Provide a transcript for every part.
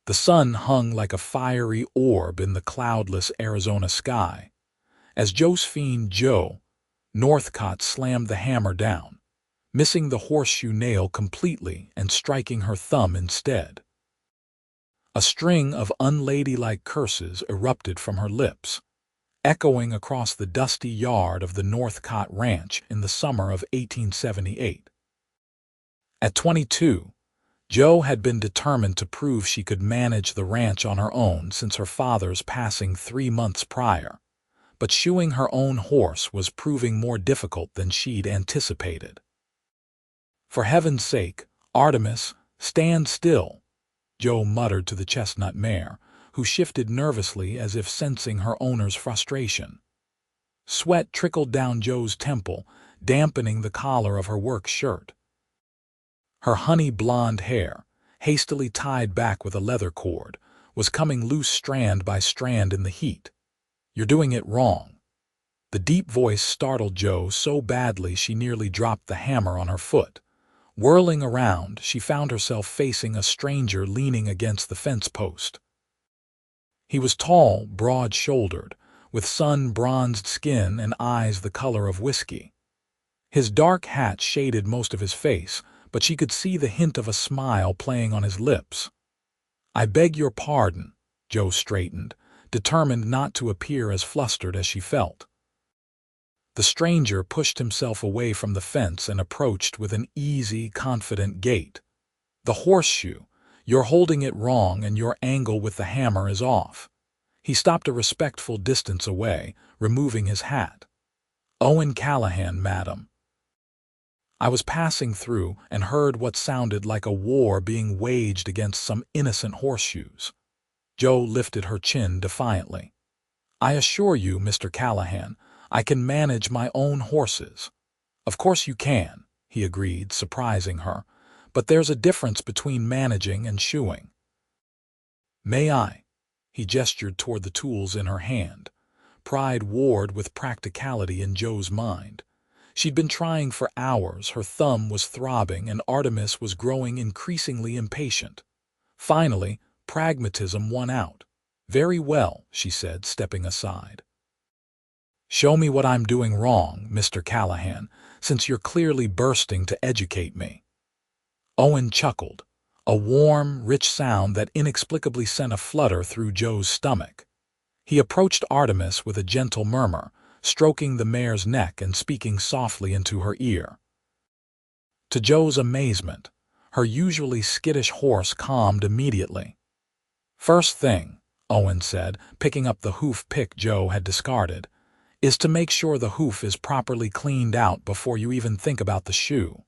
The sun hung like a fiery orb in the cloudless Arizona sky. As Josephine Northcott slammed the hammer down, missing the horseshoe nail completely and striking her thumb instead. A string of unladylike curses erupted from her lips, echoing across the dusty yard of the Northcott Ranch in the summer of 1878. At 22, Jo had been determined to prove she could manage the ranch on her own since her father's passing 3 months prior, but shoeing her own horse was proving more difficult than she'd anticipated. "For heaven's sake, Artemis, stand still," Jo muttered to the chestnut mare, who shifted nervously as if sensing her owner's frustration. Sweat trickled down Jo's temple, dampening the collar of her work shirt. Her honey blonde hair, hastily tied back with a leather cord, was coming loose strand by strand in the heat. "You're doing it wrong." The deep voice startled Jo so badly she nearly dropped the hammer on her foot. Whirling around, she found herself facing a stranger leaning against the fence post. He was tall, broad-shouldered, with sun-bronzed skin and eyes the color of whiskey. His dark hat shaded most of his face, but she could see the hint of a smile playing on his lips. "I beg your pardon," Jo straightened, determined not to appear as flustered as she felt. The stranger pushed himself away from the fence and approached with an easy, confident gait. "The horseshoe. You're holding it wrong and your angle with the hammer is off." He stopped a respectful distance away, removing his hat. "Owen Callahan, madam." "I was passing through and heard what sounded like a war being waged against some innocent horseshoes." Jo lifted her chin defiantly. "I assure you, Mr. Callahan, I can manage my own horses." "Of course you can," he agreed, surprising her, "but there's a difference between managing and shoeing." "May I?" He gestured toward the tools in her hand. Pride warred with practicality in Jo's mind. She'd been trying for hours, her thumb was throbbing, and Artemis was growing increasingly impatient. Finally, pragmatism won out. "Very well," she said, stepping aside. "Show me what I'm doing wrong, Mr. Callahan, since you're clearly bursting to educate me." Owen chuckled, a warm, rich sound that inexplicably sent a flutter through Jo's stomach. He approached Artemis with a gentle murmur, stroking the mare's neck and speaking softly into her ear. To Jo's amazement, her usually skittish horse calmed immediately. "First thing," Owen said, picking up the hoof pick Jo had discarded, "is to make sure the hoof is properly cleaned out before you even think about the shoe."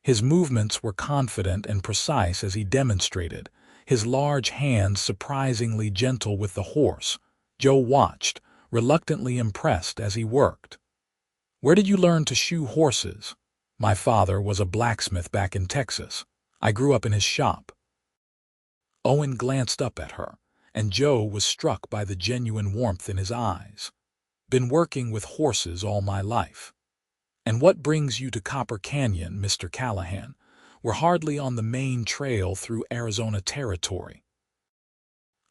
His movements were confident and precise as he demonstrated, his large hands surprisingly gentle with the horse. Jo watched, reluctantly impressed as he worked. "Where did you learn to shoe horses?" "My father was a blacksmith back in Texas. I grew up in his shop." Owen glanced up at her, and Jo was struck by the genuine warmth in his eyes. "Been working with horses all my life." "And what brings you to Copper Canyon, Mr. Callahan? We're hardly on the main trail through Arizona territory."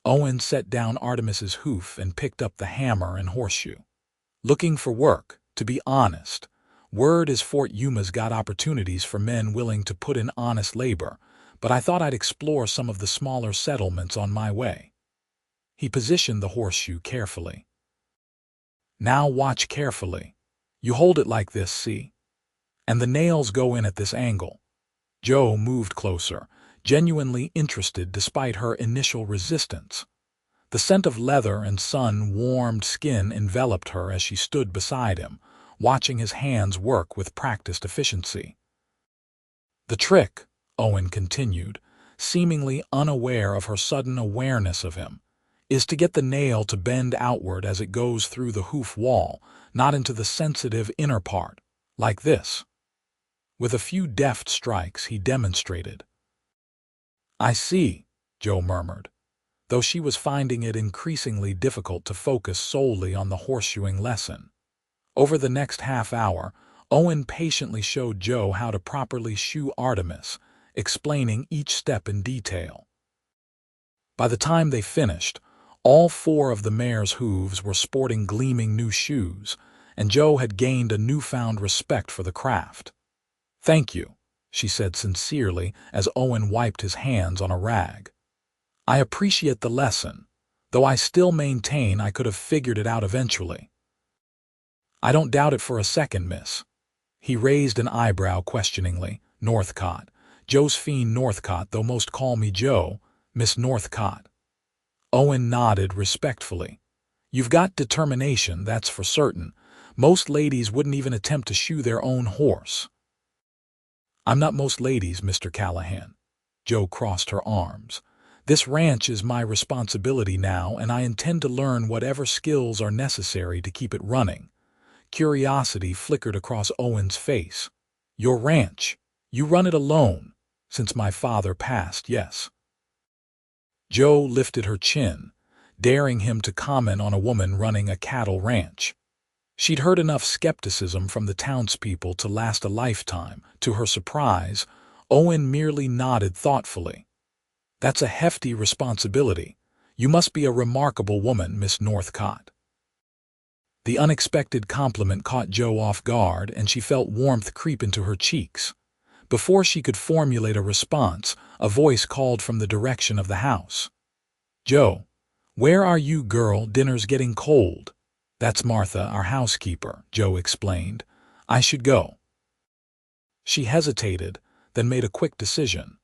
Owen set down Artemis's hoof and picked up the hammer and horseshoe. "Looking for work, to be honest. Word is Fort Yuma's got opportunities for men willing to put in honest labor, but I thought I'd explore some of the smaller settlements on my way." He positioned the horseshoe carefully. "Now watch carefully. You hold it like this, see? And the nails go in at this angle." Jo moved closer, genuinely interested despite her initial resistance. The scent of leather and sun-warmed skin enveloped her as she stood beside him, watching his hands work with practiced efficiency. "The trick," Owen continued, seemingly unaware of her sudden awareness of him, "is to get the nail to bend outward as it goes through the hoof wall, not into the sensitive inner part, like this." With a few deft strikes, he demonstrated. "I see," Jo murmured, though she was finding it increasingly difficult to focus solely on the horseshoeing lesson. Over the next half hour, Owen patiently showed Jo how to properly shoe Artemis, explaining each step in detail. By the time they finished, all 4 of the mare's hooves were sporting gleaming new shoes, and Joe had gained a newfound respect for the craft. "Thank you," she said sincerely as Owen wiped his hands on a rag. "I appreciate the lesson, though I still maintain I could have figured it out eventually." "I don't doubt it for a second, miss." He raised an eyebrow questioningly. "Northcott. Josephine Northcott, though most call me Joe, Miss Northcott." Owen nodded respectfully. "You've got determination, that's for certain. Most ladies wouldn't even attempt to shoe their own horse." "I'm not most ladies, Mr. Callahan." Joe crossed her arms. "This ranch is my responsibility now, and I intend to learn whatever skills are necessary to keep it running." Curiosity flickered across Owen's face. "Your ranch? You run it alone? Since my father passed, yes." Joe lifted her chin, daring him to comment on a woman running a cattle ranch. She'd heard enough skepticism from the townspeople to last a lifetime. To her surprise, Owen merely nodded thoughtfully. "That's a hefty responsibility. You must be a remarkable woman, Miss Northcott." The unexpected compliment caught Joe off guard, and she felt warmth creep into her cheeks. Before she could formulate a response, a voice called from the direction of the house. "Joe, where are you, girl? Dinner's getting cold." "That's Martha, our housekeeper," Joe explained. "I should go." She hesitated, then made a quick decision.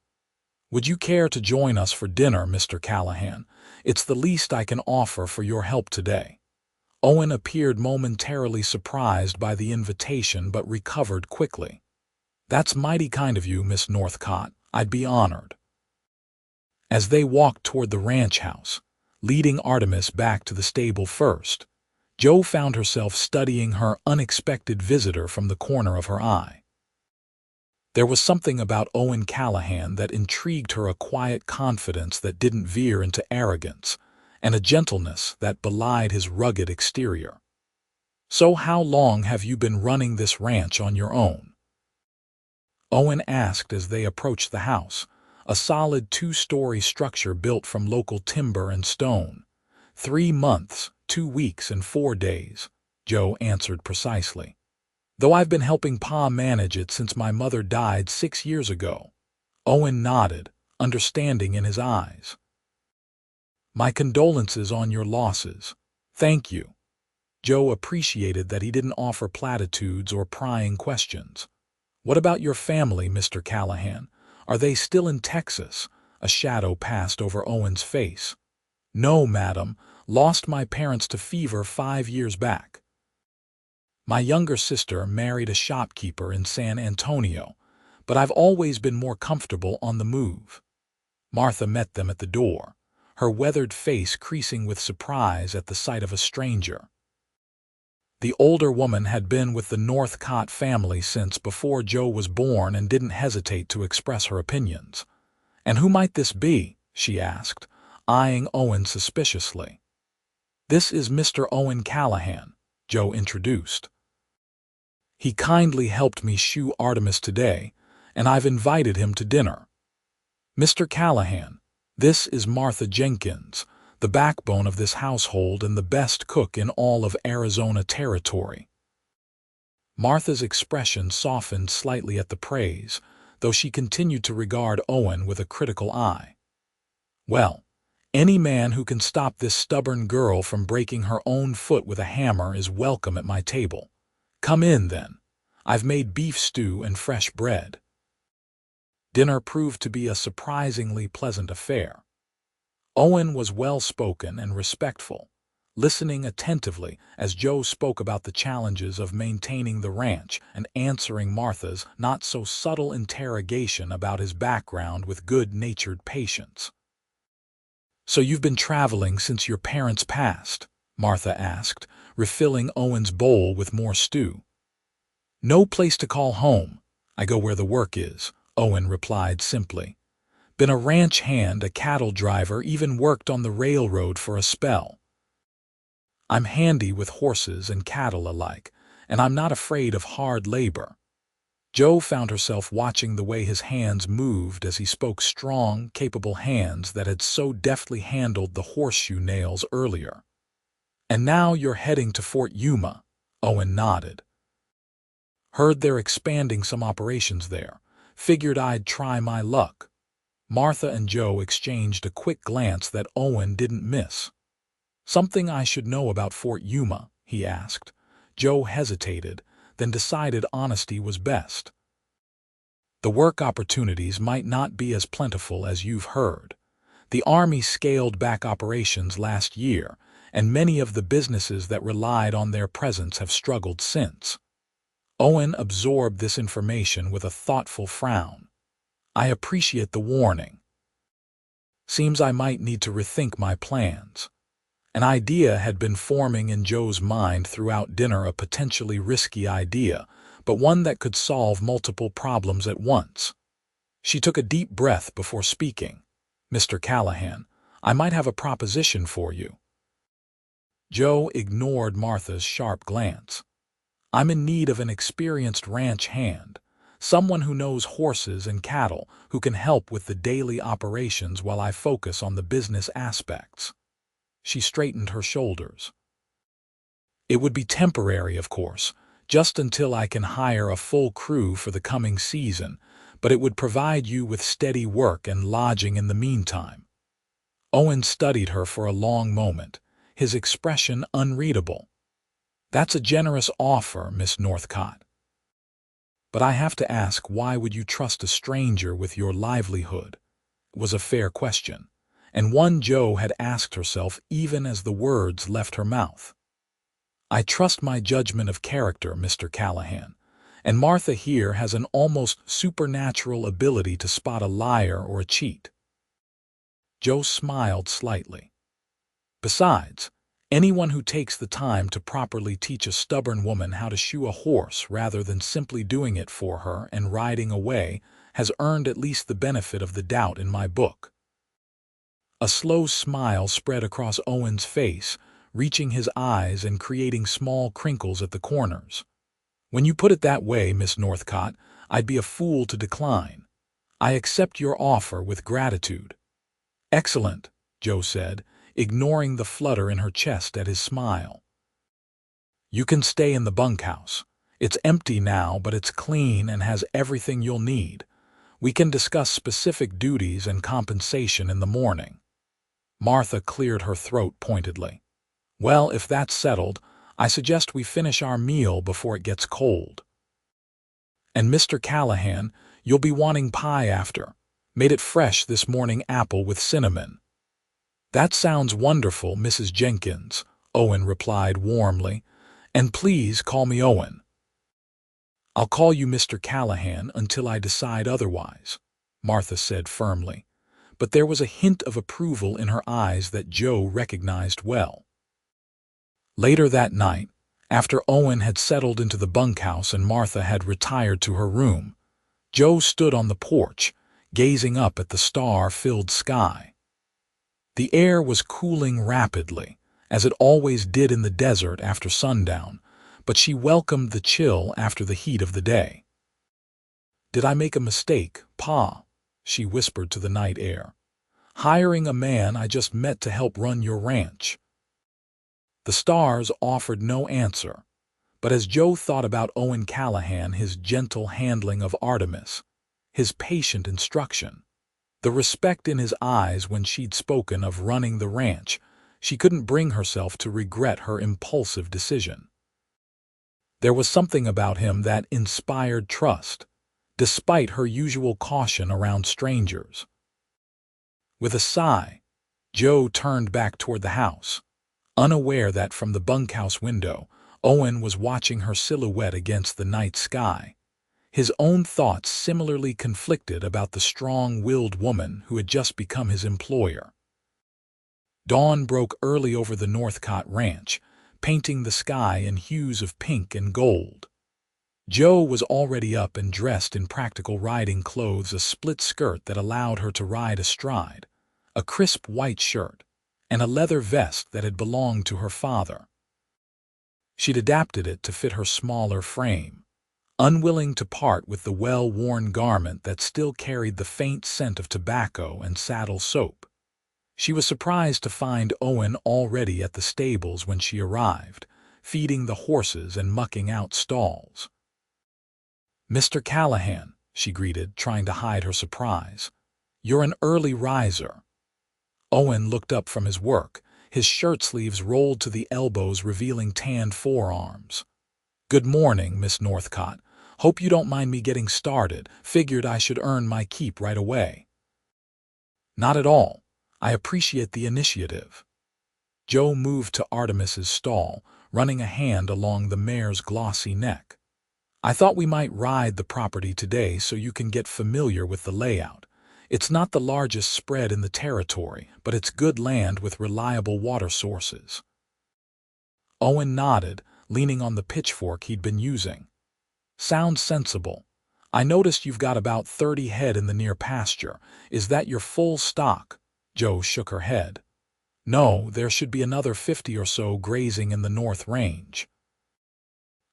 "Would you care to join us for dinner, Mr. Callahan? It's the least I can offer for your help today." Owen appeared momentarily surprised by the invitation but recovered quickly. "That's mighty kind of you, Miss Northcott. I'd be honored." As they walked toward the ranch house, leading Artemis back to the stable first, Joe found herself studying her unexpected visitor from the corner of her eye. There was something about Owen Callahan that intrigued her, a quiet confidence that didn't veer into arrogance, and a gentleness that belied his rugged exterior. "So how long have you been running this ranch on your own?" Owen asked as they approached the house, a solid 2-story structure built from local timber and stone. 3 months, 2 weeks, and 4 days, Joe answered precisely. "Though I've been helping Pa manage it since my mother died 6 years ago." Owen nodded, understanding in his eyes. "My condolences on your losses." "Thank you." Joe appreciated that he didn't offer platitudes or prying questions. "What about your family, Mr. Callahan? Are they still in Texas?" A shadow passed over Owen's face. "No, madam. Lost my parents to fever 5 years back. My younger sister married a shopkeeper in San Antonio, but I've always been more comfortable on the move." Martha met them at the door, her weathered face creasing with surprise at the sight of a stranger. The older woman had been with the Northcott family since before Joe was born and didn't hesitate to express her opinions. "And who might this be?" she asked, eyeing Owen suspiciously. "This is Mr. Owen Callahan," Joe introduced. "He kindly helped me shoe Artemis today, and I've invited him to dinner. Mr. Callahan, this is Martha Jenkins, the backbone of this household and the best cook in all of Arizona Territory." Martha's expression softened slightly at the praise, though she continued to regard Owen with a critical eye. "Well, any man who can stop this stubborn girl from breaking her own foot with a hammer is welcome at my table. Come in, then. I've made beef stew and fresh bread." Dinner proved to be a surprisingly pleasant affair. Owen was well-spoken and respectful, listening attentively as Joe spoke about the challenges of maintaining the ranch and answering Martha's not-so-subtle interrogation about his background with good-natured patience. "So you've been traveling since your parents passed?" Martha asked, refilling Owen's bowl with more stew. "No place to call home. I go where the work is," Owen replied simply. "Been a ranch hand, a cattle driver, even worked on the railroad for a spell. I'm handy with horses and cattle alike, and I'm not afraid of hard labor." Joe found herself watching the way his hands moved as he spoke, strong, capable hands that had so deftly handled the horseshoe nails earlier. "And now you're heading to Fort Yuma," Owen nodded. "Heard they're expanding some operations there. Figured I'd try my luck." Martha and Joe exchanged a quick glance that Owen didn't miss. "Something I should know about Fort Yuma?" he asked. Joe hesitated, then decided honesty was best. "The work opportunities might not be as plentiful as you've heard. The Army scaled back operations last year, and many of the businesses that relied on their presence have struggled since." Owen absorbed this information with a thoughtful frown. "I appreciate the warning. Seems I might need to rethink my plans." An idea had been forming in Joe's mind throughout dinner, a potentially risky idea, but one that could solve multiple problems at once. She took a deep breath before speaking. "Mr. Callahan, I might have a proposition for you." Joe ignored Martha's sharp glance. "I'm in need of an experienced ranch hand, someone who knows horses and cattle, who can help with the daily operations while I focus on the business aspects." She straightened her shoulders. "It would be temporary, of course, just until I can hire a full crew for the coming season, but it would provide you with steady work and lodging in the meantime." Owen studied her for a long moment, his expression unreadable. "That's a generous offer, Miss Northcott. But I have to ask, why would you trust a stranger with your livelihood?" It was a fair question, and one Joe had asked herself even as the words left her mouth. "I trust my judgment of character, Mr. Callahan, and Martha here has an almost supernatural ability to spot a liar or a cheat." Joe smiled slightly. "Besides, anyone who takes the time to properly teach a stubborn woman how to shoe a horse rather than simply doing it for her and riding away has earned at least the benefit of the doubt in my book." A slow smile spread across Owen's face, reaching his eyes and creating small crinkles at the corners. "When you put it that way, Miss Northcott, I'd be a fool to decline. I accept your offer with gratitude." "Excellent," Joe said, ignoring the flutter in her chest at his smile. "You can stay in the bunkhouse. It's empty now, but it's clean and has everything you'll need. We can discuss specific duties and compensation in the morning." Martha cleared her throat pointedly. "Well, if that's settled, I suggest we finish our meal before it gets cold. And Mr. Callahan, you'll be wanting pie after. Made it fresh this morning, apple with cinnamon." "That sounds wonderful, Mrs. Jenkins," Owen replied warmly. "And please call me Owen." "I'll call you Mr. Callahan until I decide otherwise," Martha said firmly, but there was a hint of approval in her eyes that Joe recognized well. Later that night, after Owen had settled into the bunkhouse and Martha had retired to her room, Joe stood on the porch, gazing up at the star-filled sky. The air was cooling rapidly, as it always did in the desert after sundown, but she welcomed the chill after the heat of the day. "Did I make a mistake, Pa?" she whispered to the night air. "Hiring a man I just met to help run your ranch?" The stars offered no answer, but as Joe thought about Owen Callahan, his gentle handling of Artemis, his patient instruction, the respect in his eyes when she'd spoken of running the ranch, she couldn't bring herself to regret her impulsive decision. There was something about him that inspired trust, despite her usual caution around strangers. With a sigh, Joe turned back toward the house, unaware that from the bunkhouse window, Owen was watching her silhouette against the night sky. His own thoughts similarly conflicted about the strong-willed woman who had just become his employer. Dawn broke early over the Northcott ranch, painting the sky in hues of pink and gold. Joe was already up and dressed in practical riding clothes, a split skirt that allowed her to ride astride, a crisp white shirt, and a leather vest that had belonged to her father. She'd adapted it to fit her smaller frame, unwilling to part with the well-worn garment that still carried the faint scent of tobacco and saddle soap. She was surprised to find Owen already at the stables when she arrived, feeding the horses and mucking out stalls. "Mr. Callahan," she greeted, trying to hide her surprise. "You're an early riser." Owen looked up from his work, his shirt sleeves rolled to the elbows revealing tanned forearms. "Good morning, Miss Northcott. Hope you don't mind me getting started. Figured I should earn my keep right away." "Not at all. I appreciate the initiative." Joe moved to Artemis's stall, running a hand along the mare's glossy neck. "I thought we might ride the property today so you can get familiar with the layout. It's not the largest spread in the territory, but it's good land with reliable water sources." Owen nodded, leaning on the pitchfork he'd been using. "Sounds sensible. I noticed you've got about 30 head in the near pasture. Is that your full stock?" Joe shook her head. "No, there should be another 50 or so grazing in the North Range.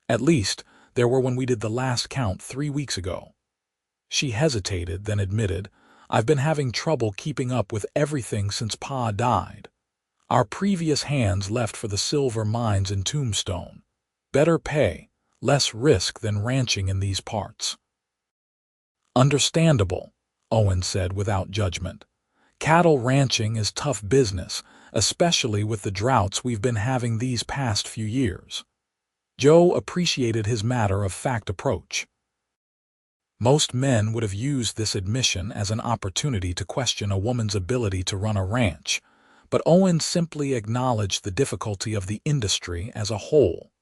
At least, there were when we did the last count 3 weeks ago." She hesitated, then admitted, "I've been having trouble keeping up with everything since Pa died. Our previous hands left for the silver mines in Tombstone. Better pay, less risk than ranching in these parts." "Understandable," Owen said without judgment. "Cattle ranching is tough business, especially with the droughts we've been having these past few years." Joe appreciated his matter-of-fact approach. Most men would have used this admission as an opportunity to question a woman's ability to run a ranch, but Owen simply acknowledged the difficulty of the industry as a whole.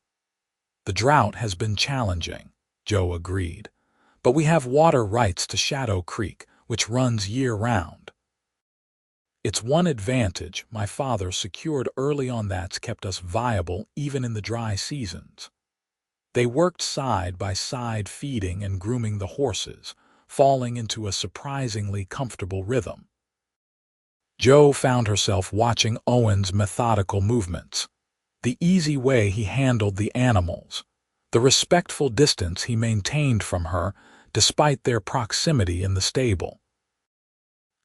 "The drought has been challenging," Joe agreed, "but we have water rights to Shadow Creek, which runs year-round. It's one advantage my father secured early on that's kept us viable even in the dry seasons." They worked side by side, feeding and grooming the horses, falling into a surprisingly comfortable rhythm. Joe found herself watching Owen's methodical movements, the easy way he handled the animals, the respectful distance he maintained from her despite their proximity in the stable.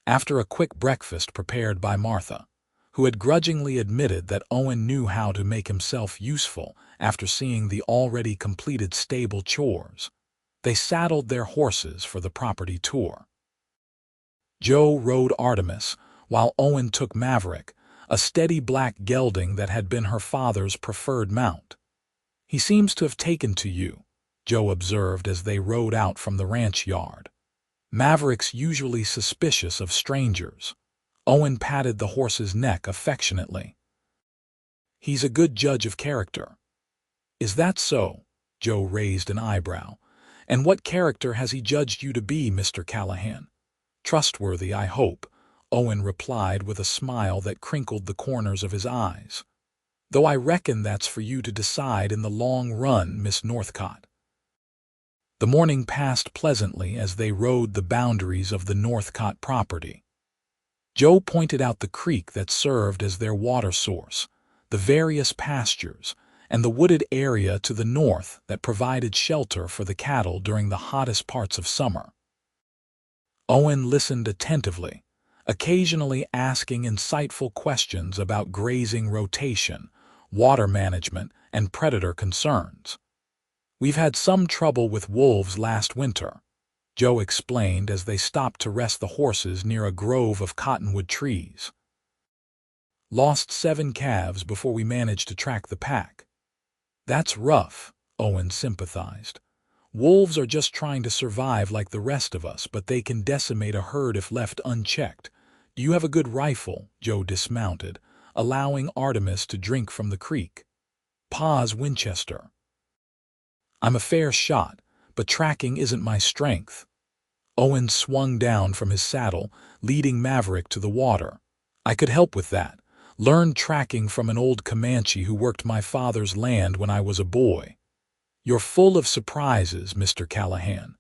After a quick breakfast prepared by Martha, who had grudgingly admitted that Owen knew how to make himself useful after seeing the already completed stable chores, they saddled their horses for the property tour. Joe rode Artemis, while Owen took Maverick, a steady black gelding that had been her father's preferred mount. "He seems to have taken to you," Joe observed as they rode out from the ranch yard. "Maverick's usually suspicious of strangers." Owen patted the horse's neck affectionately. "He's a good judge of character." "Is that so?" Joe raised an eyebrow. "And what character has he judged you to be, Mr. Callahan?" "Trustworthy, I hope," Owen replied with a smile that crinkled the corners of his eyes. "Though I reckon that's for you to decide in the long run, Miss Northcott." The morning passed pleasantly as they rode the boundaries of the Northcott property. Joe pointed out the creek that served as their water source, the various pastures, and the wooded area to the north that provided shelter for the cattle during the hottest parts of summer. Owen listened attentively, occasionally asking insightful questions about grazing rotation, water management, and predator concerns. "We've had some trouble with wolves last winter," Joe explained as they stopped to rest the horses near a grove of cottonwood trees. "Lost 7 calves before we managed to track the pack." "That's rough," Owen sympathized. "Wolves are just trying to survive like the rest of us, but they can decimate a herd if left unchecked. Do you have a good rifle?" Joe dismounted, allowing Artemis to drink from the creek. "Pa's Winchester." "I'm a fair shot, but tracking isn't my strength." Owen swung down from his saddle, leading Maverick to the water. "I could help with that. Learned tracking from an old Comanche who worked my father's land when I was a boy." "You're full of surprises, Mr. Callahan."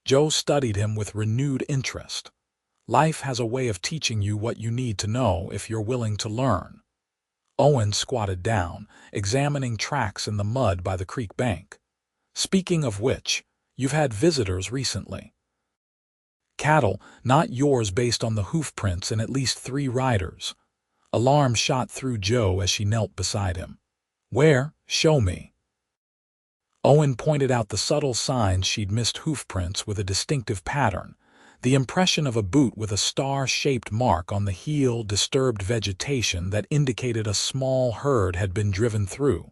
Joe studied him with renewed interest. "Life has a way of teaching you what you need to know if you're willing to learn." Owen squatted down, examining tracks in the mud by the creek bank. Speaking of which, you've had visitors recently. Cattle, not yours, based on the hoof prints and at least 3 riders. Alarm shot through Joe as she knelt beside him. Where? Show me. Owen pointed out the subtle signs she'd missed: hoof prints with a distinctive pattern, the impression of a boot with a star-shaped mark on the heel, disturbed vegetation that indicated a small herd had been driven through.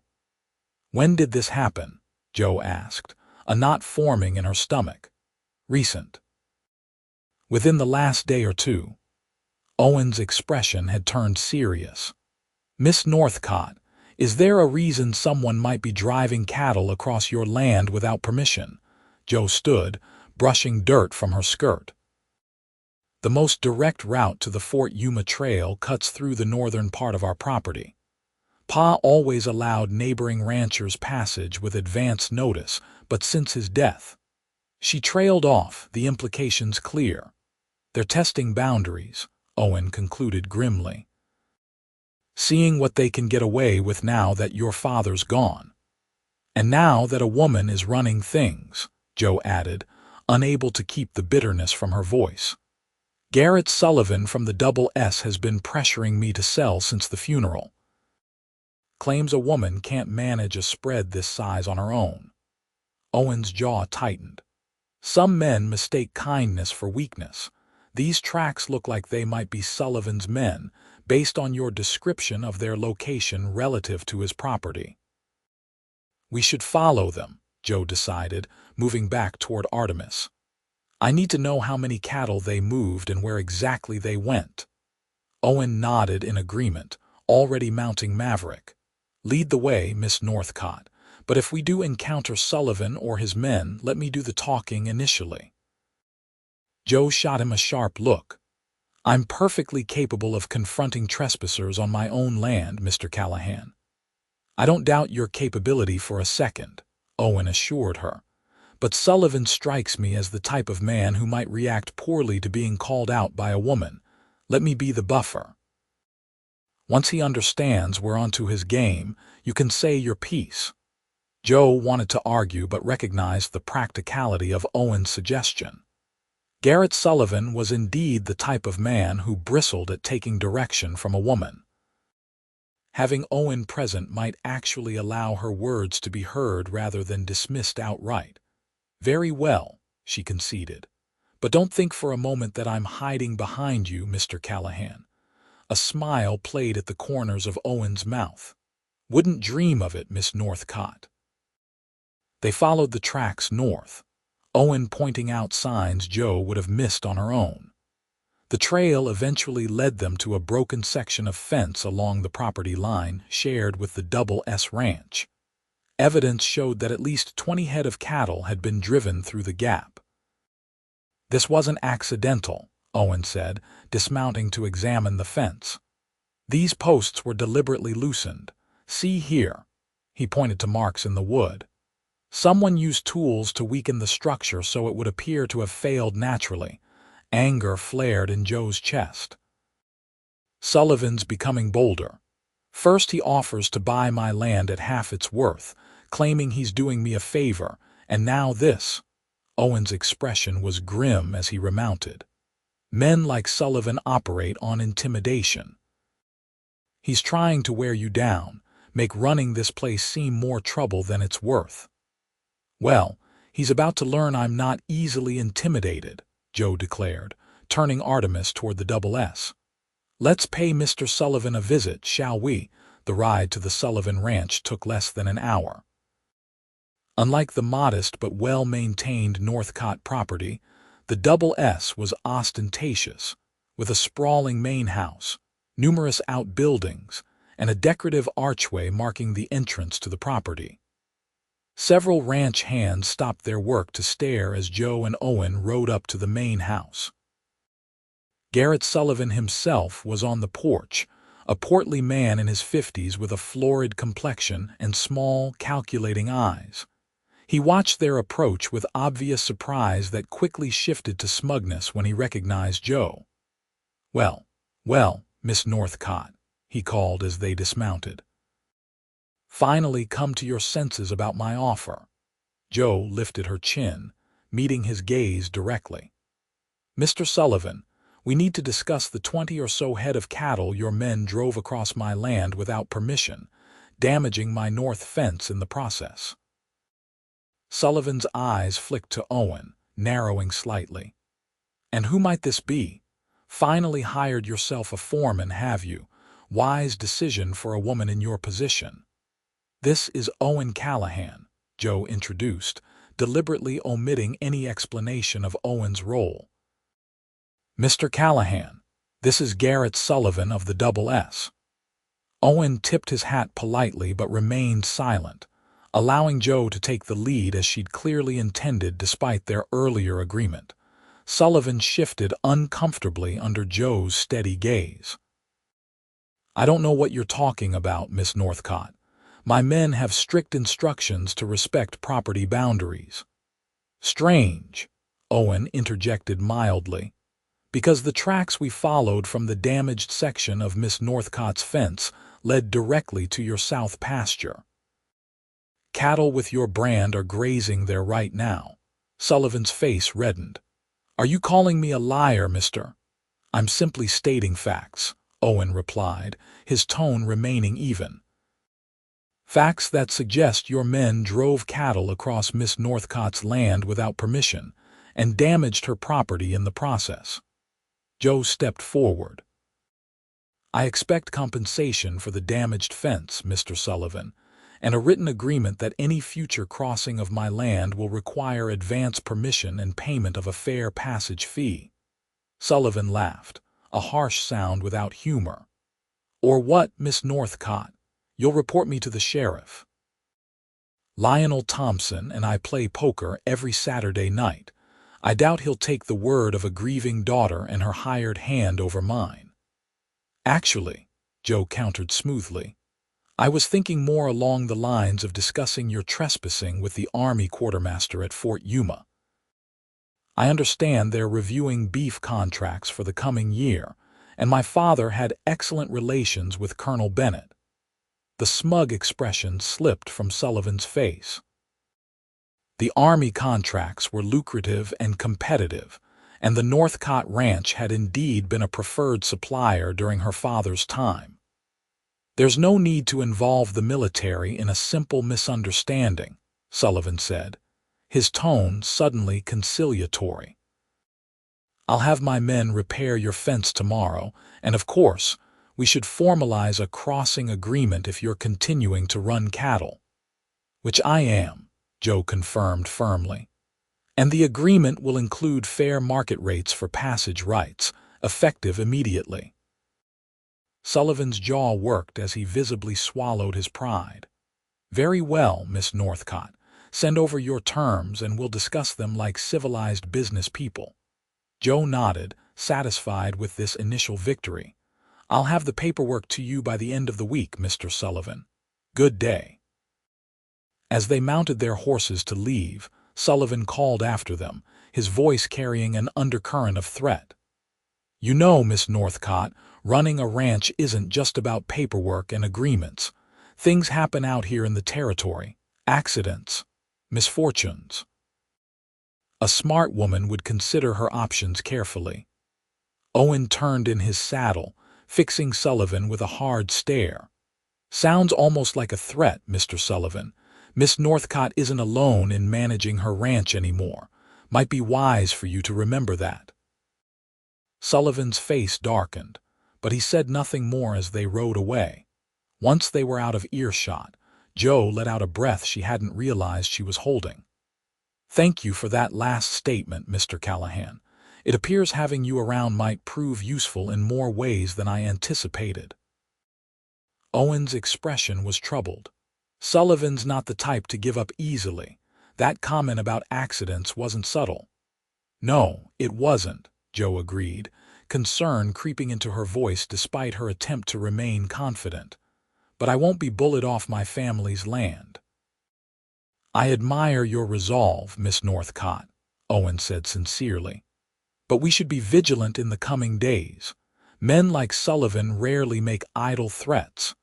When did this happen? Joe asked, a knot forming in her stomach. Recent. Within the last day or two. Owen's expression had turned serious. Miss Northcott, is there a reason someone might be driving cattle across your land without permission? Joe stood, brushing dirt from her skirt. The most direct route to the Fort Yuma Trail cuts through the northern part of our property. Pa always allowed neighboring ranchers passage with advance notice, but since his death, she trailed off, the implications clear. They're testing boundaries, Owen concluded grimly. Seeing what they can get away with now that your father's gone. And now that a woman is running things, Joe added, unable to keep the bitterness from her voice. Garrett Sullivan from the Double S has been pressuring me to sell since the funeral. Claims a woman can't manage a spread this size on her own. Owen's jaw tightened. Some men mistake kindness for weakness. These tracks look like they might be Sullivan's men, based on your description of their location relative to his property. We should follow them, Joe decided, moving back toward Artemis. I need to know how many cattle they moved and where exactly they went. Owen nodded in agreement, already mounting Maverick. Lead the way, Miss Northcott, but if we do encounter Sullivan or his men, let me do the talking initially. Joe shot him a sharp look. I'm perfectly capable of confronting trespassers on my own land, Mr. Callahan. I don't doubt your capability for a second, Owen assured her. But Sullivan strikes me as the type of man who might react poorly to being called out by a woman. Let me be the buffer. Once he understands we're onto his game, you can say your piece. Joe wanted to argue but recognized the practicality of Owen's suggestion. Garrett Sullivan was indeed the type of man who bristled at taking direction from a woman. Having Owen present might actually allow her words to be heard rather than dismissed outright. Very well, she conceded. But don't think for a moment that I'm hiding behind you, Mr. Callahan. A smile played at the corners of Owen's mouth. Wouldn't dream of it, Miss Northcott. They followed the tracks north, Owen pointing out signs Joe would have missed on her own. The trail eventually led them to a broken section of fence along the property line shared with the Double S Ranch. Evidence showed that at least 20 head of cattle had been driven through the gap. This wasn't accidental, Owen said, dismounting to examine the fence. These posts were deliberately loosened. See here. He pointed to marks in the wood. Someone used tools to weaken the structure so it would appear to have failed naturally. Anger flared in Joe's chest. Sullivan's becoming bolder. First he offers to buy my land at half its worth, claiming he's doing me a favor, and now this. Owen's expression was grim as he remounted. Men like Sullivan operate on intimidation. He's trying to wear you down, make running this place seem more trouble than it's worth. Well, he's about to learn I'm not easily intimidated, Joe declared, turning Artemis toward the Double S. Let's pay Mr. Sullivan a visit, shall we? The ride to the Sullivan Ranch took less than an hour. Unlike the modest but well-maintained Northcott property, the Double S was ostentatious, with a sprawling main house, numerous outbuildings, and a decorative archway marking the entrance to the property. Several ranch hands stopped their work to stare as Joe and Owen rode up to the main house. Garrett Sullivan himself was on the porch, a portly man in his 50s with a florid complexion and small, calculating eyes. He watched their approach with obvious surprise that quickly shifted to smugness when he recognized Joe. Well, Miss Northcott, he called as they dismounted. Finally come to your senses about my offer. Joe lifted her chin, meeting his gaze directly. "Mr. Sullivan, we need to discuss the 20 or so head of cattle your men drove across my land without permission, damaging my north fence in the process." Sullivan's eyes flicked to Owen, narrowing slightly. "And who might this be? Finally hired yourself a foreman, have you? Wise decision for a woman in your position." "This is Owen Callahan," Joe introduced, deliberately omitting any explanation of Owen's role. "Mr. Callahan, this is Garrett Sullivan of the Double S." Owen tipped his hat politely but remained silent, allowing Joe to take the lead as she'd clearly intended despite their earlier agreement. Sullivan shifted uncomfortably under Joe's steady gaze. "I don't know what you're talking about, Miss Northcott. My men have strict instructions to respect property boundaries." "Strange," Owen interjected mildly, "because the tracks we followed from the damaged section of Miss Northcott's fence led directly to your south pasture. Cattle with your brand are grazing there right now." Sullivan's face reddened. "Are you calling me a liar, mister?" "I'm simply stating facts," Owen replied, his tone remaining even. "Facts that suggest your men drove cattle across Miss Northcott's land without permission and damaged her property in the process." Joe stepped forward. "I expect compensation for the damaged fence, Mr. Sullivan, and a written agreement that any future crossing of my land will require advance permission and payment of a fair passage fee." Sullivan laughed, a harsh sound without humor. "Or what, Miss Northcott? You'll report me to the sheriff." "Lionel Thompson and I play poker every Saturday night. I doubt he'll take the word of a grieving daughter and her hired hand over mine." "Actually," Joe countered smoothly, "I was thinking more along the lines of discussing your trespassing with the Army quartermaster at Fort Yuma. I understand they're reviewing beef contracts for the coming year, and my father had excellent relations with Colonel Bennett." The smug expression slipped from Sullivan's face. The Army contracts were lucrative and competitive, and the Northcott Ranch had indeed been a preferred supplier during her father's time. "There's no need to involve the military in a simple misunderstanding," Sullivan said, his tone suddenly conciliatory. "I'll have my men repair your fence tomorrow, and of course, we should formalize a crossing agreement if you're continuing to run cattle." "Which I am," Joe confirmed firmly. "And the agreement will include fair market rates for passage rights, effective immediately." Sullivan's jaw worked as he visibly swallowed his pride. "Very well, Miss Northcott. Send over your terms and we'll discuss them like civilized business people." Joe nodded, satisfied with this initial victory. "I'll have the paperwork to you by the end of the week, Mr. Sullivan. Good day." As they mounted their horses to leave, Sullivan called after them, his voice carrying an undercurrent of threat. "You know, Miss Northcott, running a ranch isn't just about paperwork and agreements. Things happen out here in the territory. Accidents. Misfortunes. A smart woman would consider her options carefully." Owen turned in his saddle, fixing Sullivan with a hard stare. "Sounds almost like a threat, Mr. Sullivan. Miss Northcott isn't alone in managing her ranch anymore. Might be wise for you to remember that." Sullivan's face darkened, but he said nothing more as they rode away. Once they were out of earshot, Joe let out a breath she hadn't realized she was holding. "Thank you for that last statement, Mr. Callahan. It appears having you around might prove useful in more ways than I anticipated." Owen's expression was troubled. Sullivan's not the type to give up easily. That comment about accidents wasn't subtle. "No, it wasn't," Joe agreed, concern creeping into her voice despite her attempt to remain confident. "But I won't be bullied off my family's land." "I admire your resolve, Miss Northcott," Owen said sincerely. "But we should be vigilant in the coming days. Men like Sullivan rarely make idle threats."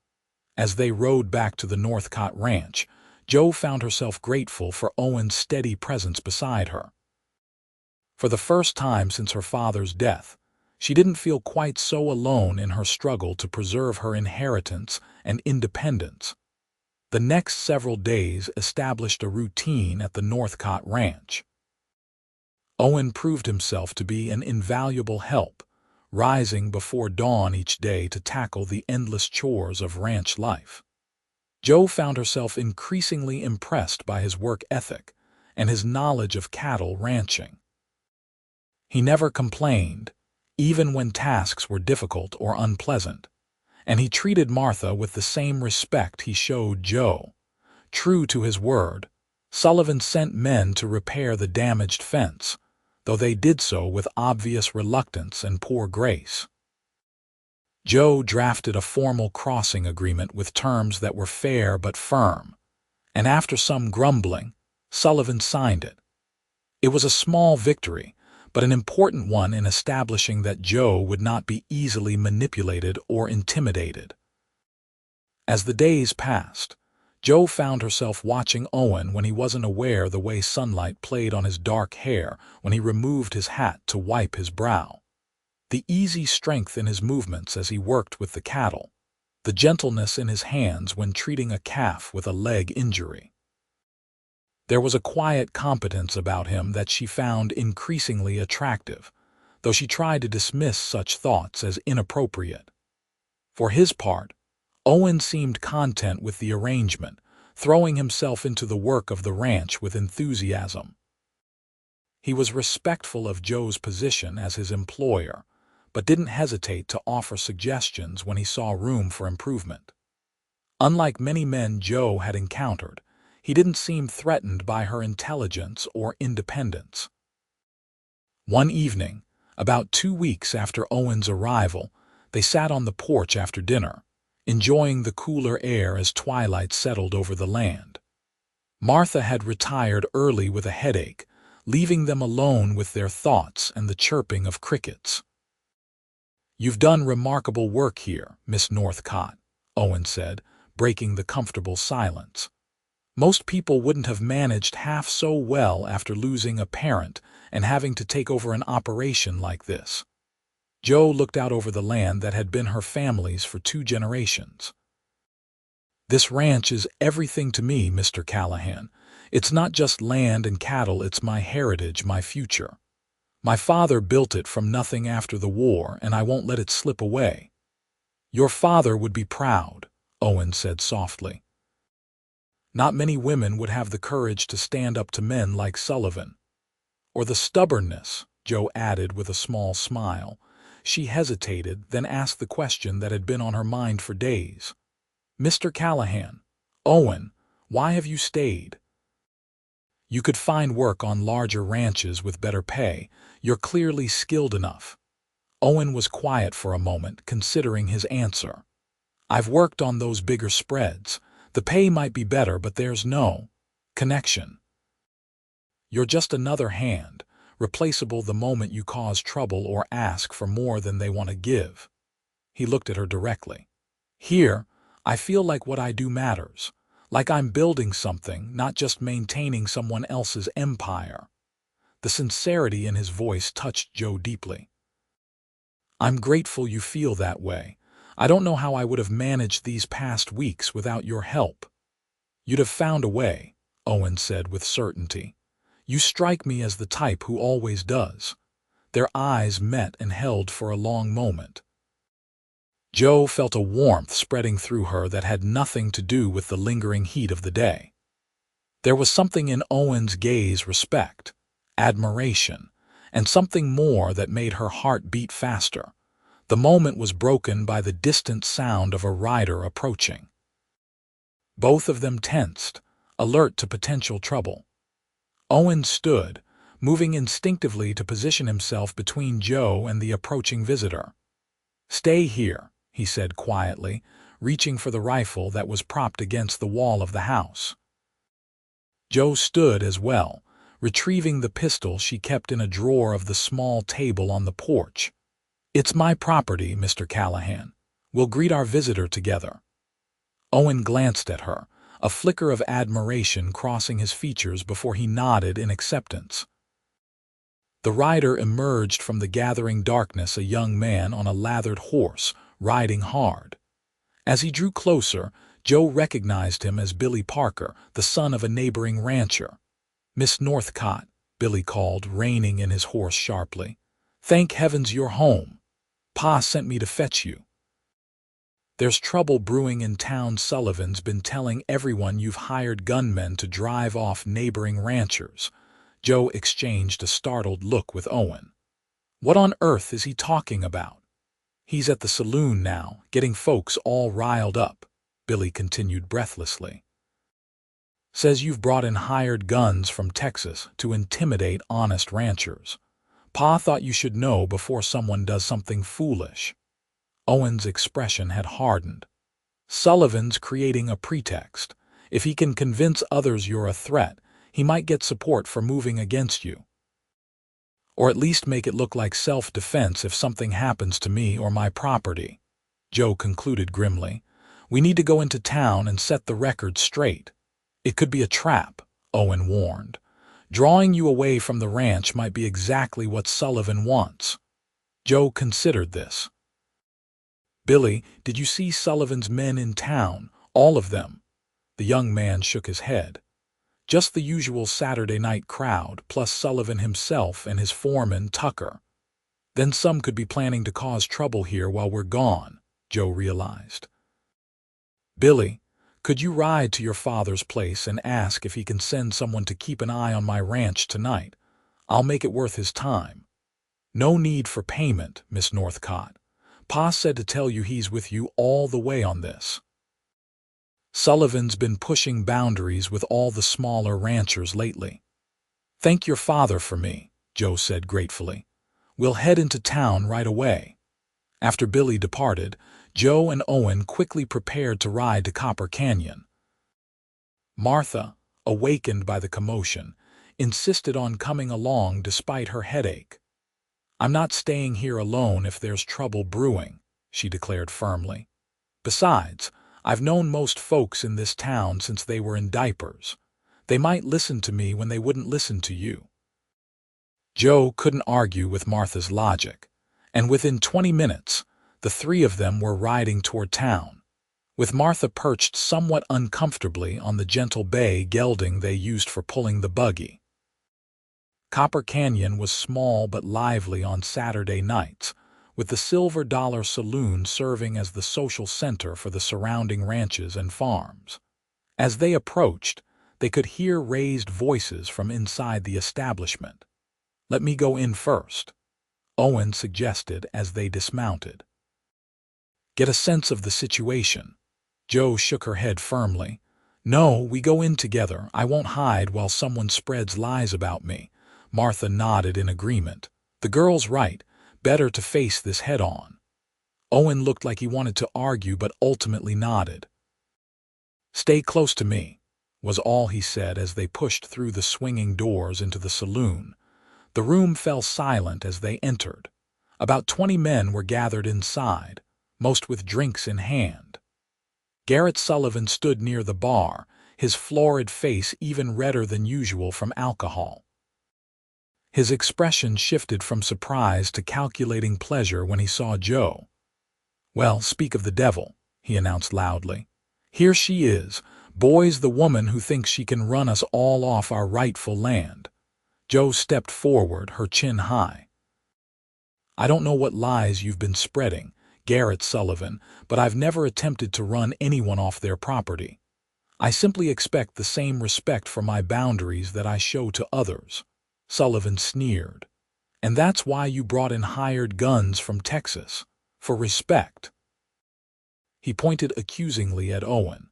As they rode back to the Northcott Ranch, Joe found herself grateful for Owen's steady presence beside her. For the first time since her father's death, she didn't feel quite so alone in her struggle to preserve her inheritance and independence. The next several days established a routine at the Northcott ranch. Owen proved himself to be an invaluable help, rising before dawn each day to tackle the endless chores of ranch life. Joe found herself increasingly impressed by his work ethic and his knowledge of cattle ranching. He never complained, even when tasks were difficult or unpleasant, and he treated Martha with the same respect he showed Joe. True to his word, Sullivan sent men to repair the damaged fence, though they did so with obvious reluctance and poor grace. Joe drafted a formal crossing agreement with terms that were fair but firm, and after some grumbling, Sullivan signed it. It was a small victory, but an important one in establishing that Joe would not be easily manipulated or intimidated. As the days passed, Joe found herself watching Owen when he wasn't aware the way sunlight played on his dark hair when he removed his hat to wipe his brow. The easy strength in his movements as he worked with the cattle, the gentleness in his hands when treating a calf with a leg injury. There was a quiet competence about him that she found increasingly attractive, though she tried to dismiss such thoughts as inappropriate. For his part, Owen seemed content with the arrangement, throwing himself into the work of the ranch with enthusiasm. He was respectful of Joe's position as his employer, but didn't hesitate to offer suggestions when he saw room for improvement. Unlike many men Joe had encountered, he didn't seem threatened by her intelligence or independence. One evening, about 2 weeks after Owen's arrival, they sat on the porch after dinner, enjoying the cooler air as twilight settled over the land. Martha had retired early with a headache, leaving them alone with their thoughts and the chirping of crickets. "You've done remarkable work here, Miss Northcott," Owen said, breaking the comfortable silence. "Most people wouldn't have managed half so well after losing a parent and having to take over an operation like this." Joe looked out over the land that had been her family's for 2 generations. "This ranch is everything to me, Mr. Callahan. It's not just land and cattle, it's my heritage, my future. My father built it from nothing after the war, and I won't let it slip away." "Your father would be proud," Owen said softly. "Not many women would have the courage to stand up to men like Sullivan." "Or the stubbornness," Joe added with a small smile. She hesitated, then asked the question that had been on her mind for days. "Mr. Callahan, Owen, why have you stayed?" "You could find work on larger ranches with better pay. You're clearly skilled enough." Owen was quiet for a moment, considering his answer. "I've worked on those bigger spreads. The pay might be better, but there's no connection. You're just another hand, replaceable the moment you cause trouble or ask for more than they want to give." He looked at her directly. "Here, I feel like what I do matters. Like I'm building something, not just maintaining someone else's empire." The sincerity in his voice touched Joe deeply. "I'm grateful you feel that way. I don't know how I would have managed these past weeks without your help." "You'd have found a way," Owen said with certainty. "You strike me as the type who always does." Their eyes met and held for a long moment. Joe felt a warmth spreading through her that had nothing to do with the lingering heat of the day. There was something in Owen's gaze, respect, admiration, and something more that made her heart beat faster. The moment was broken by the distant sound of a rider approaching. Both of them tensed, alert to potential trouble. Owen stood, moving instinctively to position himself between Joe and the approaching visitor. "Stay here," he said quietly, reaching for the rifle that was propped against the wall of the house. Joe stood as well, retrieving the pistol she kept in a drawer of the small table on the porch. "It's my property, Mr. Callahan. We'll greet our visitor together." Owen glanced at her, a flicker of admiration crossing his features before he nodded in acceptance. The rider emerged from the gathering darkness, a young man on a lathered horse, riding hard. As he drew closer, Joe recognized him as Billy Parker, the son of a neighboring rancher. "Miss Northcott," Billy called, reining in his horse sharply. "Thank heavens you're home. Pa sent me to fetch you." "There's trouble brewing in town. Sullivan's been telling everyone you've hired gunmen to drive off neighboring ranchers." Joe exchanged a startled look with Owen. "What on earth is he talking about?" "He's at the saloon now, getting folks all riled up," Billy continued breathlessly. "Says you've brought in hired guns from Texas to intimidate honest ranchers. Pa thought you should know before someone does something foolish." Owen's expression had hardened. "Sullivan's creating a pretext. If he can convince others you're a threat, he might get support for moving against you. Or at least make it look like self-defense if something happens to me or my property," Joe concluded grimly. "We need to go into town and set the record straight." "It could be a trap," Owen warned. "Drawing you away from the ranch might be exactly what Sullivan wants." Joe considered this. "Billy, did you see Sullivan's men in town? All of them?" The young man shook his head. "Just the usual Saturday night crowd, plus Sullivan himself and his foreman, Tucker." "Then some could be planning to cause trouble here while we're gone," Joe realized. "Billy, could you ride to your father's place and ask if he can send someone to keep an eye on my ranch tonight? I'll make it worth his time." "No need for payment, Miss Northcott. Pa said to tell you he's with you all the way on this. Sullivan's been pushing boundaries with all the smaller ranchers lately." "Thank your father for me," Joe said gratefully. "We'll head into town right away." After Billy departed, Joe and Owen quickly prepared to ride to Copper Canyon. Martha, awakened by the commotion, insisted on coming along despite her headache. "I'm not staying here alone if there's trouble brewing," she declared firmly. "Besides, I've known most folks in this town since they were in diapers. They might listen to me when they wouldn't listen to you." Joe couldn't argue with Martha's logic, and within 20 minutes, the three of them were riding toward town, with Martha perched somewhat uncomfortably on the gentle bay gelding they used for pulling the buggy. Copper Canyon was small but lively on Saturday nights, with the Silver Dollar Saloon serving as the social center for the surrounding ranches and farms. As they approached, they could hear raised voices from inside the establishment. "Let me go in first," Owen suggested as they dismounted. "Get a sense of the situation." Joe shook her head firmly. "No, we go in together. I won't hide while someone spreads lies about me." Martha nodded in agreement. "The girl's right. Better to face this head-on." Owen looked like he wanted to argue but ultimately nodded. "Stay close to me," was all he said as they pushed through the swinging doors into the saloon. The room fell silent as they entered. About 20 men were gathered inside, most with drinks in hand. Garrett Sullivan stood near the bar, his florid face even redder than usual from alcohol. His expression shifted from surprise to calculating pleasure when he saw Joe. "Well, speak of the devil," he announced loudly. "Here she is, boys, the woman who thinks she can run us all off our rightful land." Joe stepped forward, her chin high. "I don't know what lies you've been spreading, Garrett Sullivan, but I've never attempted to run anyone off their property. I simply expect the same respect for my boundaries that I show to others." Sullivan sneered. "And that's why you brought in hired guns from Texas, for respect." He pointed accusingly at Owen.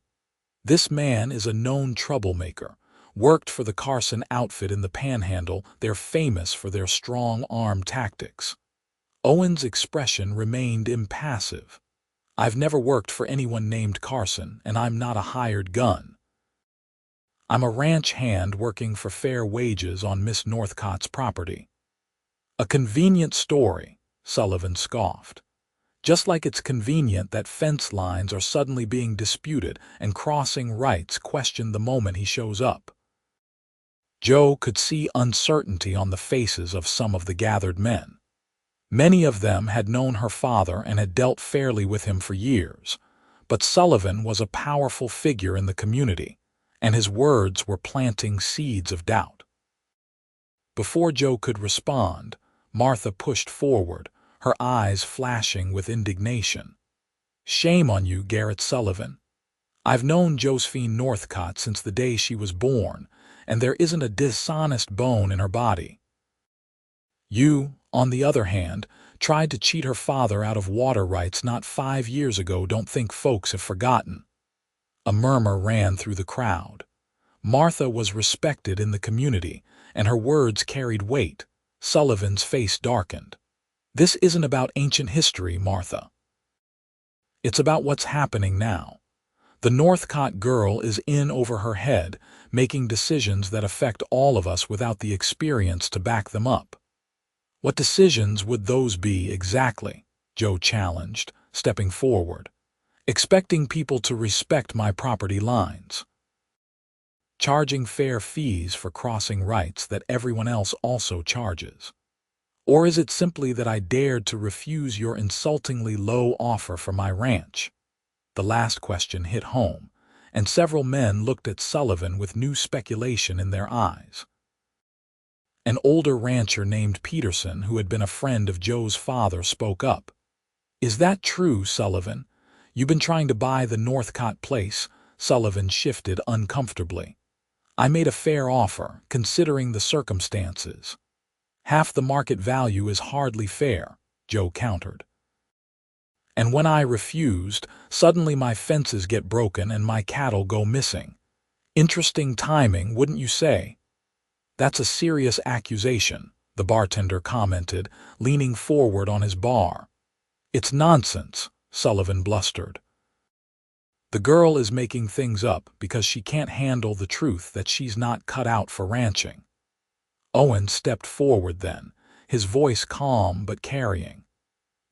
"This man is a known troublemaker, worked for the Carson outfit in the Panhandle. They're famous for their strong-arm tactics." Owen's expression remained impassive. "I've never worked for anyone named Carson, and I'm not a hired gun. I'm a ranch hand working for fair wages on Miss Northcott's property." "A convenient story," Sullivan scoffed. Just like it's convenient that fence lines are suddenly being disputed and crossing rights questioned the moment he shows up. Joe could see uncertainty on the faces of some of the gathered men. Many of them had known her father and had dealt fairly with him for years, but Sullivan was a powerful figure in the community, and his words were planting seeds of doubt. Before Joe could respond, Martha pushed forward, her eyes flashing with indignation. "Shame on you, Garrett Sullivan. I've known Josephine Northcott since the day she was born, and there isn't a dishonest bone in her body. You, on the other hand, tried to cheat her father out of water rights not 5 years ago. Don't think folks have forgotten." A murmur ran through the crowd. Martha was respected in the community, and her words carried weight. Sullivan's face darkened. "This isn't about ancient history, Martha. It's about what's happening now. The Northcott girl is in over her head, making decisions that affect all of us without the experience to back them up." "What decisions would those be exactly?" Joe challenged, stepping forward. "Expecting people to respect my property lines. Charging fair fees for crossing rights that everyone else also charges. Or is it simply that I dared to refuse your insultingly low offer for my ranch?" The last question hit home, and several men looked at Sullivan with new speculation in their eyes. An older rancher named Peterson, who had been a friend of Joe's father, spoke up. "Is that true, Sullivan? You've been trying to buy the Northcott place?" Sullivan shifted uncomfortably. "I made a fair offer, considering the circumstances." "Half the market value is hardly fair," Joe countered. "And when I refused, suddenly my fences get broken and my cattle go missing. Interesting timing, wouldn't you say?" "That's a serious accusation," the bartender commented, leaning forward on his bar. "It's nonsense," Sullivan blustered. "The girl is making things up because she can't handle the truth that she's not cut out for ranching." Owen stepped forward then, his voice calm but carrying.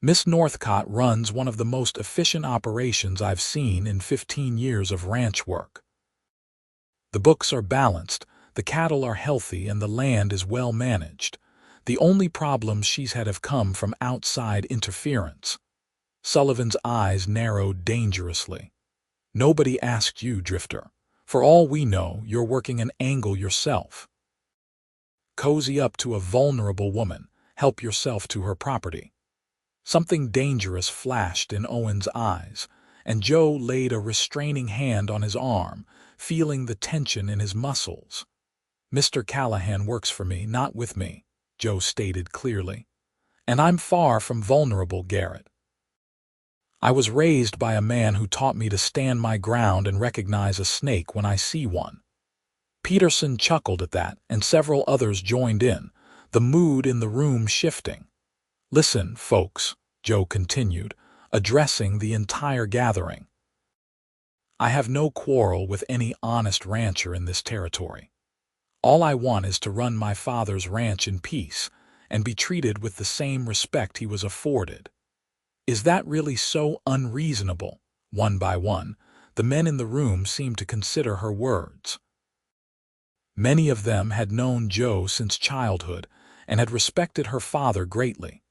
"Miss Northcott runs one of the most efficient operations I've seen in 15 years of ranch work. The books are balanced, the cattle are healthy, and the land is well managed. The only problems she's had have come from outside interference." Sullivan's eyes narrowed dangerously. "Nobody asked you, Drifter. For all we know, you're working an angle yourself. Cozy up to a vulnerable woman, help yourself to her property." Something dangerous flashed in Owen's eyes, and Joe laid a restraining hand on his arm, feeling the tension in his muscles. "Mr. Callahan works for me, not with me," Joe stated clearly. "And I'm far from vulnerable, Garrett. I was raised by a man who taught me to stand my ground and recognize a snake when I see one." Peterson chuckled at that, and several others joined in, the mood in the room shifting. "Listen, folks," Joe continued, addressing the entire gathering. "I have no quarrel with any honest rancher in this territory. All I want is to run my father's ranch in peace and be treated with the same respect he was afforded." "Is that really so unreasonable?" One by one, the men in the room seemed to consider her words. Many of them had known Joe since childhood and had respected her father greatly.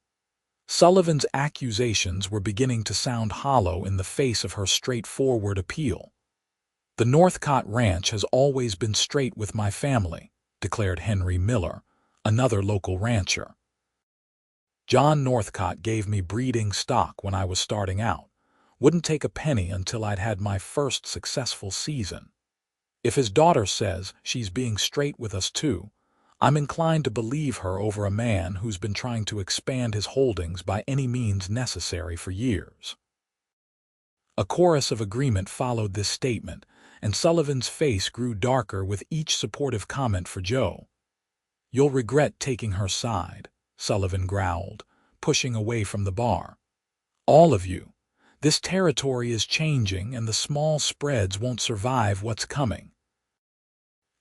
Sullivan's accusations were beginning to sound hollow in the face of her straightforward appeal. "The Northcott Ranch has always been straight with my family," declared Henry Miller, another local rancher. "John Northcott gave me breeding stock when I was starting out. Wouldn't take a penny until I'd had my first successful season. If his daughter says she's being straight with us too, I'm inclined to believe her over a man who's been trying to expand his holdings by any means necessary for years." A chorus of agreement followed this statement, and Sullivan's face grew darker with each supportive comment for Joe. "You'll regret taking her side," Sullivan growled, pushing away from the bar. "All of you. This territory is changing, and the small spreads won't survive what's coming."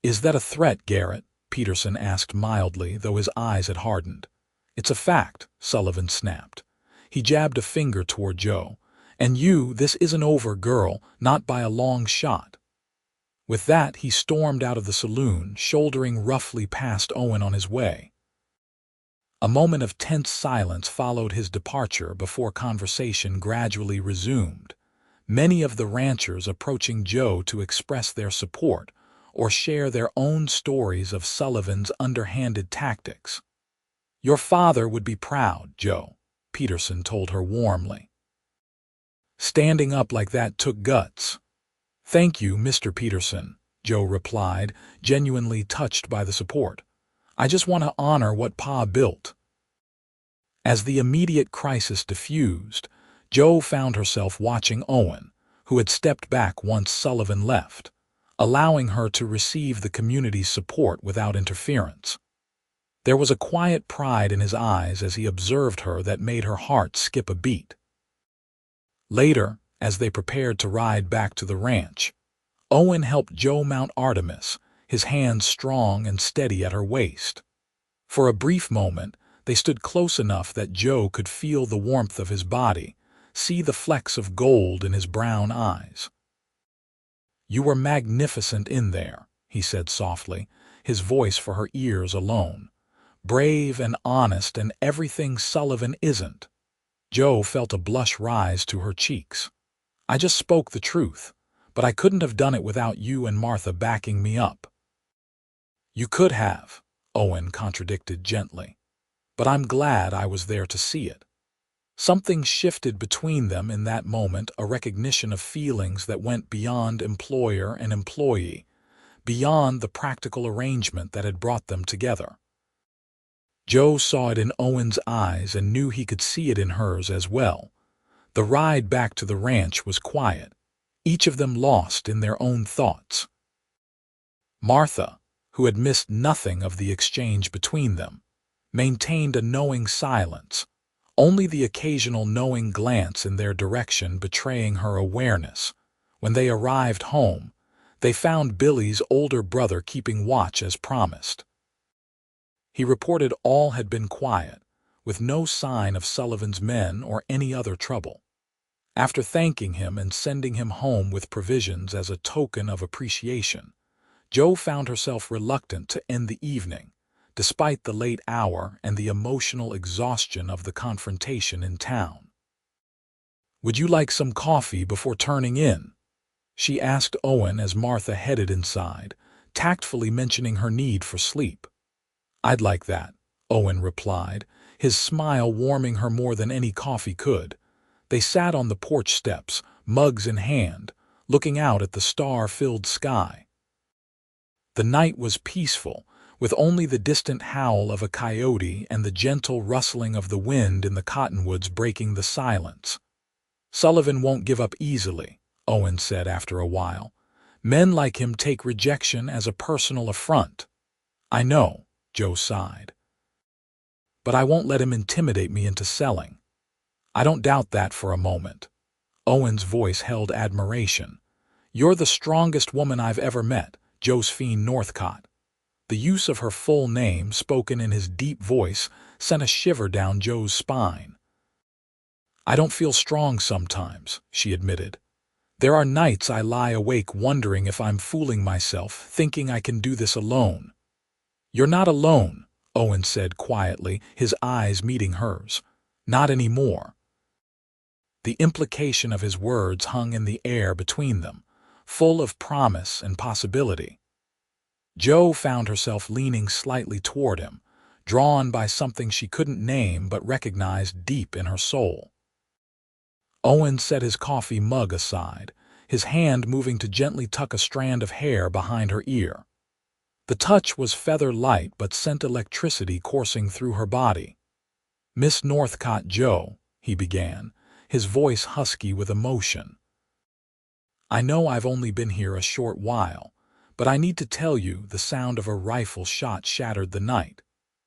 "Is that a threat, Garrett?" Peterson asked mildly, though his eyes had hardened. "It's a fact," Sullivan snapped. He jabbed a finger toward Joe. "And you, this isn't over, girl, not by a long shot." With that, he stormed out of the saloon, shouldering roughly past Owen on his way. A moment of tense silence followed his departure before conversation gradually resumed, many of the ranchers approaching Joe to express their support or share their own stories of Sullivan's underhanded tactics. "Your father would be proud, Joe," Peterson told her warmly. "Standing up like that took guts." "Thank you, Mr. Peterson," Joe replied, genuinely touched by the support. "I just want to honor what Pa built." As the immediate crisis diffused, Joe found herself watching Owen, who had stepped back once Sullivan left, allowing her to receive the community's support without interference. There was a quiet pride in his eyes as he observed her that made her heart skip a beat. Later, as they prepared to ride back to the ranch, Owen helped Joe mount Artemis, his hands strong and steady at her waist. For a brief moment, they stood close enough that Joe could feel the warmth of his body, see the flecks of gold in his brown eyes. "You were magnificent in there," he said softly, his voice for her ears alone. "Brave and honest and everything Sullivan isn't." Joe felt a blush rise to her cheeks. "I just spoke the truth, but I couldn't have done it without you and Martha backing me up." "You could have," Owen contradicted gently. "But I'm glad I was there to see it." Something shifted between them in that moment, a recognition of feelings that went beyond employer and employee, beyond the practical arrangement that had brought them together. Joe saw it in Owen's eyes and knew he could see it in hers as well. The ride back to the ranch was quiet, each of them lost in their own thoughts. Martha, who had missed nothing of the exchange between them, maintained a knowing silence, only the occasional knowing glance in their direction betraying her awareness. When they arrived home, they found Billy's older brother keeping watch as promised. He reported all had been quiet, with no sign of Sullivan's men or any other trouble. After thanking him and sending him home with provisions as a token of appreciation, Joe found herself reluctant to end the evening, despite the late hour and the emotional exhaustion of the confrontation in town. "Would you like some coffee before turning in?" she asked Owen as Martha headed inside, tactfully mentioning her need for sleep. "I'd like that," Owen replied, his smile warming her more than any coffee could. They sat on the porch steps, mugs in hand, looking out at the star-filled sky. The night was peaceful, with only the distant howl of a coyote and the gentle rustling of the wind in the cottonwoods breaking the silence. "Sullivan won't give up easily," Owen said after a while. "Men like him take rejection as a personal affront." "I know," Joe sighed. "But I won't let him intimidate me into selling." "I don't doubt that for a moment." Owen's voice held admiration. "You're the strongest woman I've ever met, Josephine Northcott." The use of her full name, spoken in his deep voice, sent a shiver down Joe's spine. "I don't feel strong sometimes," she admitted. "There are nights I lie awake wondering if I'm fooling myself, thinking I can do this alone." "You're not alone," Owen said quietly, his eyes meeting hers. "Not anymore." The implication of his words hung in the air between them, full of promise and possibility. Joe found herself leaning slightly toward him, drawn by something she couldn't name but recognized deep in her soul. Owen set his coffee mug aside, his hand moving to gently tuck a strand of hair behind her ear. The touch was feather-light but sent electricity coursing through her body. "Miss Northcott, Joe," he began, his voice husky with emotion. "I know I've only been here a short while, but I need to tell you the sound of a rifle shot shattered the night,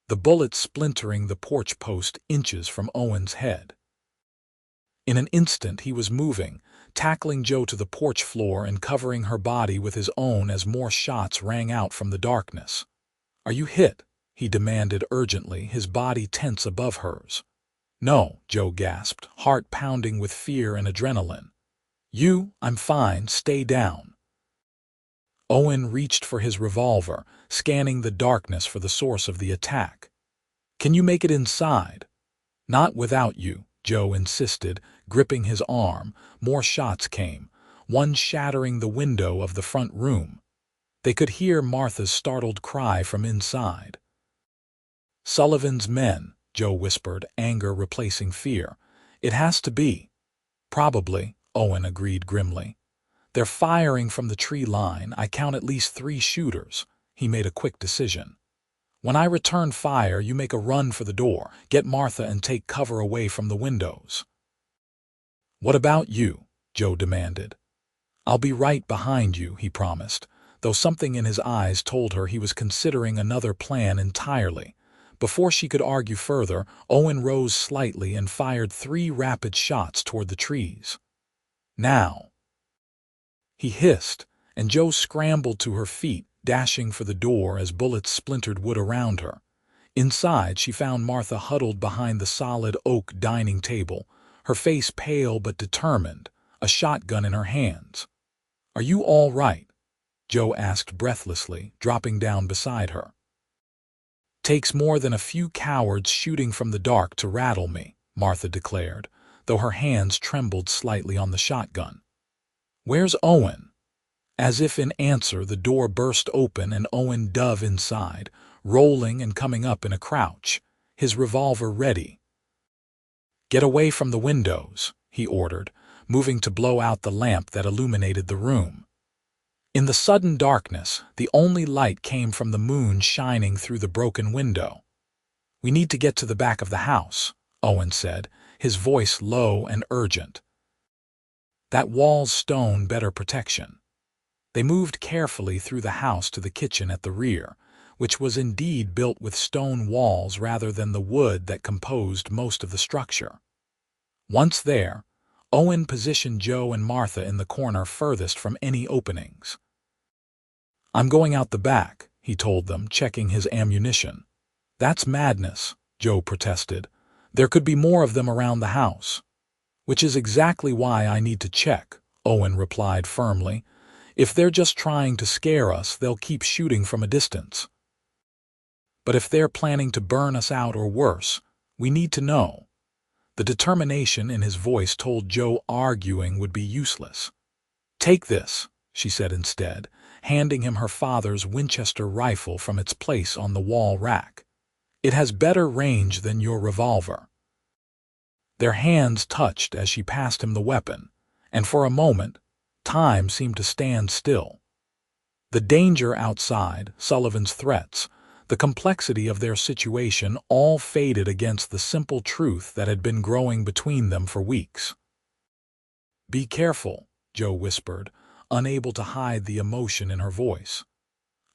the bullet splintering the porch post inches from Owen's head." In an instant he was moving, tackling Joe to the porch floor and covering her body with his own as more shots rang out from the darkness. "Are you hit?" he demanded urgently, his body tense above hers. No, Joe gasped, heart pounding with fear and adrenaline. I'm fine, stay down. Owen reached for his revolver, scanning the darkness for the source of the attack. Can you make it inside? Not without you, Joe insisted, gripping his arm. More shots came, one shattering the window of the front room. They could hear Martha's startled cry from inside. Sullivan's men, Joe whispered, anger replacing fear. It has to be. Probably, Owen agreed grimly. They're firing from the tree line. I count at least 3 shooters. He made a quick decision. When I return fire, you make a run for the door, get Martha and take cover away from the windows. What about you? Joe demanded. I'll be right behind you, he promised, though something in his eyes told her he was considering another plan entirely. Before she could argue further, Owen rose slightly and fired 3 rapid shots toward the trees. Now, he hissed, and Joe scrambled to her feet, dashing for the door as bullets splintered wood around her. Inside, she found Martha huddled behind the solid oak dining table, her face pale but determined, a shotgun in her hands. Are you all right? Joe asked breathlessly, dropping down beside her. Takes more than a few cowards shooting from the dark to rattle me, Martha declared, though her hands trembled slightly on the shotgun. Where's Owen? As if in answer, the door burst open and Owen dove inside, rolling and coming up in a crouch, his revolver ready. Get away from the windows, he ordered, moving to blow out the lamp that illuminated the room. In the sudden darkness, the only light came from the moon shining through the broken window. We need to get to the back of the house, Owen said, his voice low and urgent. That wall's stone better protection. They moved carefully through the house to the kitchen at the rear, which was indeed built with stone walls rather than the wood that composed most of the structure. Once there, Owen positioned Joe and Martha in the corner furthest from any openings. I'm going out the back, he told them, checking his ammunition. That's madness, Joe protested. There could be more of them around the house. Which is exactly why I need to check, Owen replied firmly. If they're just trying to scare us, they'll keep shooting from a distance. But if they're planning to burn us out or worse, we need to know. The determination in his voice told Joe arguing would be useless. Take this, she said instead, handing him her father's Winchester rifle from its place on the wall rack. It has better range than your revolver. Their hands touched as she passed him the weapon, and for a moment, time seemed to stand still. The danger outside, Sullivan's threats, the complexity of their situation all faded against the simple truth that had been growing between them for weeks. Be careful, Joe whispered, unable to hide the emotion in her voice.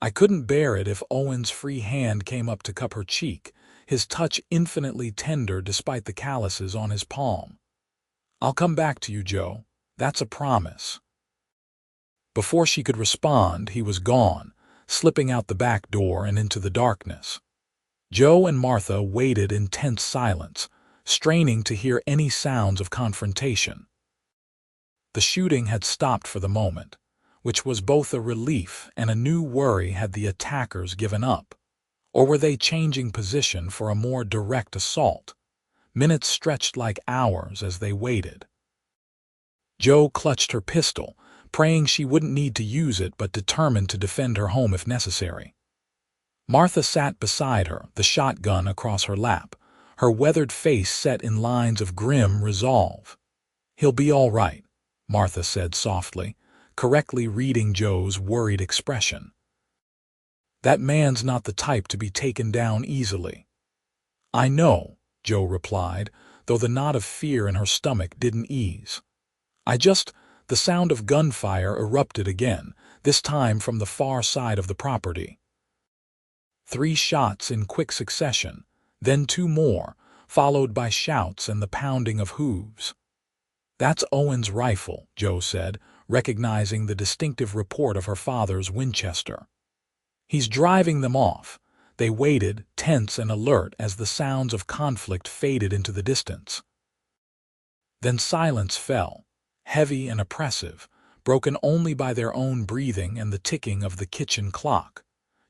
I couldn't bear it if Owen's free hand came up to cup her cheek, his touch infinitely tender despite the calluses on his palm. I'll come back to you, Joe. That's a promise. Before she could respond, he was gone, slipping out the back door and into the darkness. Joe and Martha waited in tense silence, straining to hear any sounds of confrontation. The shooting had stopped for the moment, which was both a relief and a new worry. Had the attackers given up? Or were they changing position for a more direct assault? Minutes stretched like hours as they waited. Joe clutched her pistol, praying she wouldn't need to use it but determined to defend her home if necessary. Martha sat beside her, the shotgun across her lap, her weathered face set in lines of grim resolve. He'll be all right, Martha said softly, correctly reading Joe's worried expression. That man's not the type to be taken down easily. I know, Joe replied, though the knot of fear in her stomach didn't ease. The sound of gunfire erupted again, this time from the far side of the property. 3 shots in quick succession, then 2 more, followed by shouts and the pounding of hooves. That's Owen's rifle, Joe said, recognizing the distinctive report of her father's Winchester. He's driving them off. They waited, tense and alert, as the sounds of conflict faded into the distance. Then silence fell, heavy and oppressive, broken only by their own breathing and the ticking of the kitchen clock.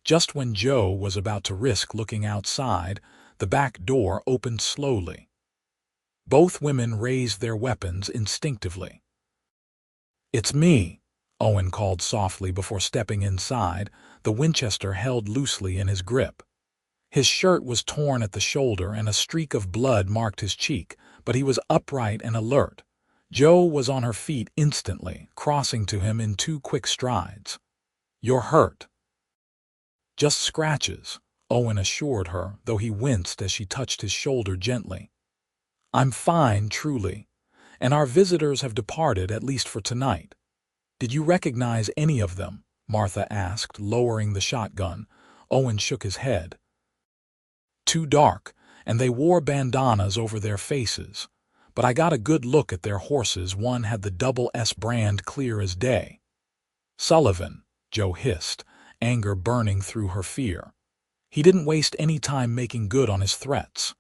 Just when Joe was about to risk looking outside, the back door opened slowly. Both women raised their weapons instinctively. "It's me," Owen called softly before stepping inside, the Winchester held loosely in his grip. His shirt was torn at the shoulder and a streak of blood marked his cheek, but he was upright and alert. Joe was on her feet instantly, crossing to him in 2 quick strides. "You're hurt." "Just scratches," Owen assured her, though he winced as she touched his shoulder gently. "I'm fine, truly, and our visitors have departed, at least for tonight." "Did you recognize any of them?" Martha asked, lowering the shotgun. Owen shook his head. "Too dark, and they wore bandanas over their faces. But I got a good look at their horses. One had the double S brand clear as day." "Sullivan," Joe hissed, anger burning through her fear. "He didn't waste any time making good on his threats."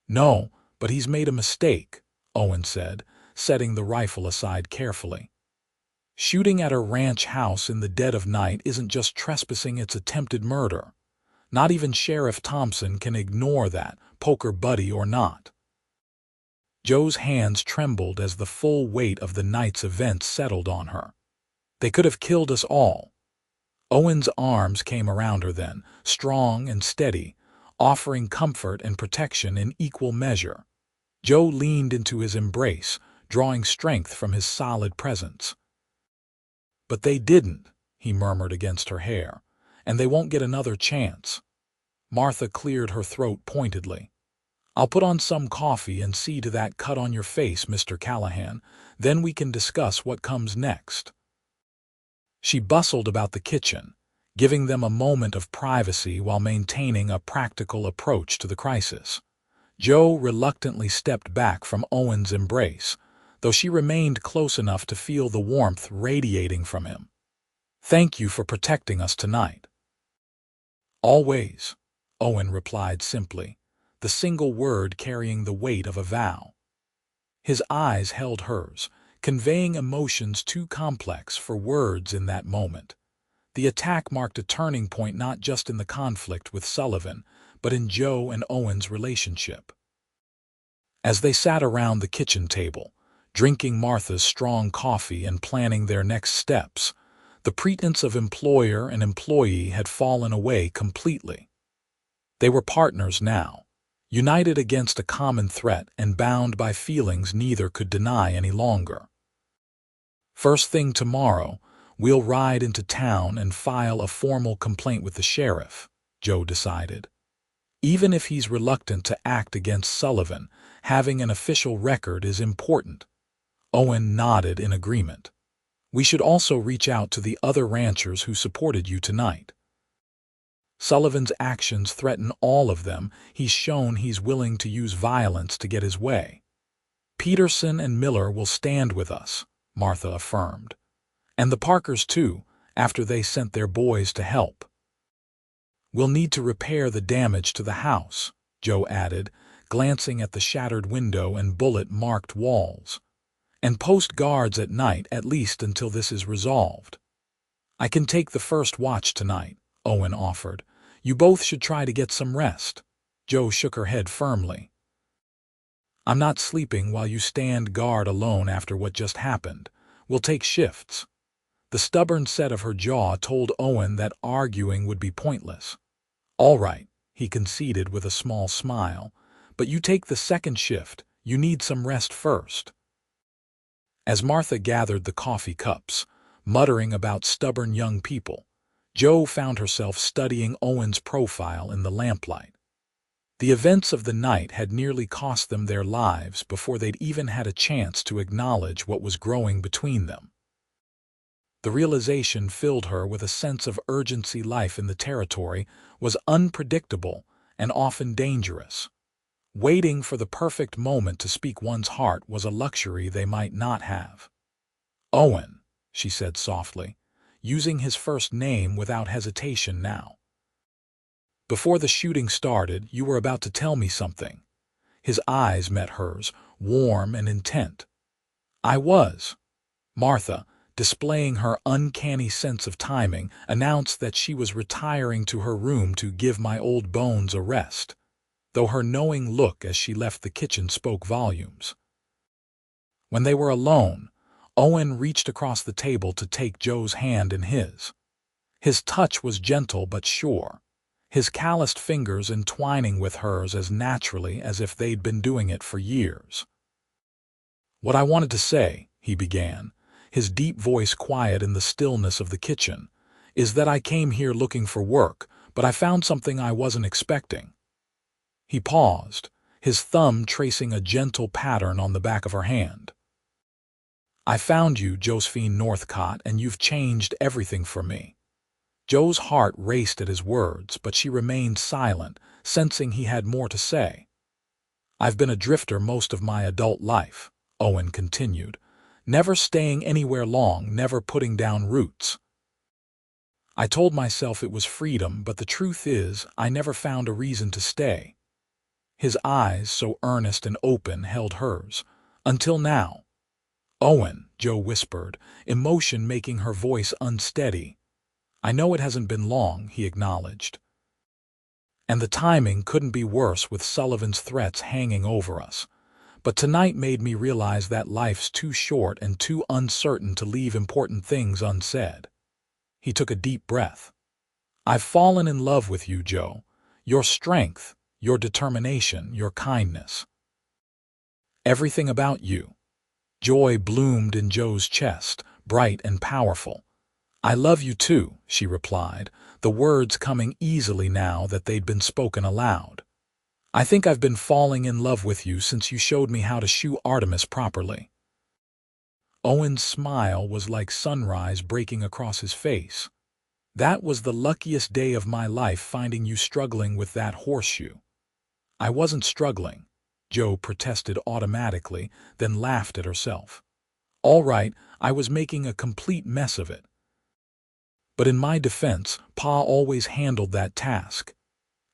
"No, but he's made a mistake," Owen said, setting the rifle aside carefully. "Shooting at a ranch house in the dead of night isn't just trespassing, it's attempted murder. Not even Sheriff Thompson can ignore that, poker buddy or not." Joe's hands trembled as the full weight of the night's events settled on her. "They could have killed us all." Owen's arms came around her then, strong and steady, offering comfort and protection in equal measure. Joe leaned into his embrace, drawing strength from his solid presence. "But they didn't," he murmured against her hair, "and they won't get another chance." Martha cleared her throat pointedly. "I'll put on some coffee and see to that cut on your face, Mr. Callahan. Then we can discuss what comes next." She bustled about the kitchen, giving them a moment of privacy while maintaining a practical approach to the crisis. Joe reluctantly stepped back from Owen's embrace, though she remained close enough to feel the warmth radiating from him. "Thank you for protecting us tonight." "Always," Owen replied simply, the single word carrying the weight of a vow. His eyes held hers, conveying emotions too complex for words in that moment. The attack marked a turning point not just in the conflict with Sullivan, but in Joe and Owen's relationship. As they sat around the kitchen table, drinking Martha's strong coffee and planning their next steps, the pretense of employer and employee had fallen away completely. They were partners now, united against a common threat and bound by feelings neither could deny any longer. "First thing tomorrow, we'll ride into town and file a formal complaint with the sheriff," Joe decided. "Even if he's reluctant to act against Sullivan, having an official record is important." Owen nodded in agreement. "We should also reach out to the other ranchers who supported you tonight. Sullivan's actions threaten all of them. He's shown he's willing to use violence to get his way." "Peterson and Miller will stand with us," Martha affirmed. "And the Parkers too, after they sent their boys to help." "We'll need to repair the damage to the house," Joe added, glancing at the shattered window and bullet-marked walls. "And post guards at night, at least until this is resolved." "I can take the first watch tonight," Owen offered. "You both should try to get some rest." Joe shook her head firmly. "I'm not sleeping while you stand guard alone after what just happened. We'll take shifts." The stubborn set of her jaw told Owen that arguing would be pointless. "All right," he conceded with a small smile, "but you take the second shift. You need some rest first." As Martha gathered the coffee cups, muttering about stubborn young people, Joe found herself studying Owen's profile in the lamplight. The events of the night had nearly cost them their lives before they'd even had a chance to acknowledge what was growing between them. The realization filled her with a sense of urgency. Life in the territory was unpredictable and often dangerous. Waiting for the perfect moment to speak one's heart was a luxury they might not have. "Owen," she said softly, using his first name without hesitation now. Before the shooting started, you were about to tell me something." His eyes met hers, warm and intent. "I was." Martha, displaying her uncanny sense of timing, announced that she was retiring to her room to give my old bones a rest, though her knowing look as she left the kitchen spoke volumes. When they were alone, Owen reached across the table to take Joe's hand in his. His touch was gentle but sure, his calloused fingers entwining with hers as naturally as if they'd been doing it for years. "What I wanted to say," he began, his deep voice quiet in the stillness of the kitchen, "is that I came here looking for work, but I found something I wasn't expecting." He paused, his thumb tracing a gentle pattern on the back of her hand. "I found you, Josephine Northcott, and you've changed everything for me." Joe's heart raced at his words, but she remained silent, sensing he had more to say. "I've been a drifter most of my adult life," Owen continued, "never staying anywhere long, never putting down roots. I told myself it was freedom, but the truth is, I never found a reason to stay." His eyes, so earnest and open, held hers. "Until now." "Owen," Joe whispered, emotion making her voice unsteady. "I know it hasn't been long," he acknowledged. "And the timing couldn't be worse with Sullivan's threats hanging over us. But tonight made me realize that life's too short and too uncertain to leave important things unsaid." He took a deep breath. "I've fallen in love with you, Joe. Your strength, your determination, your kindness. Everything about you." Joy bloomed in Joe's chest, bright and powerful. "I love you too," she replied, the words coming easily now that they'd been spoken aloud. "I think I've been falling in love with you since you showed me how to shoe Artemis properly." Owen's smile was like sunrise breaking across his face. "That was the luckiest day of my life, finding you struggling with that horseshoe." "I wasn't struggling," Joe protested automatically, then laughed at herself. "All right, I was making a complete mess of it. But in my defense, Pa always handled that task."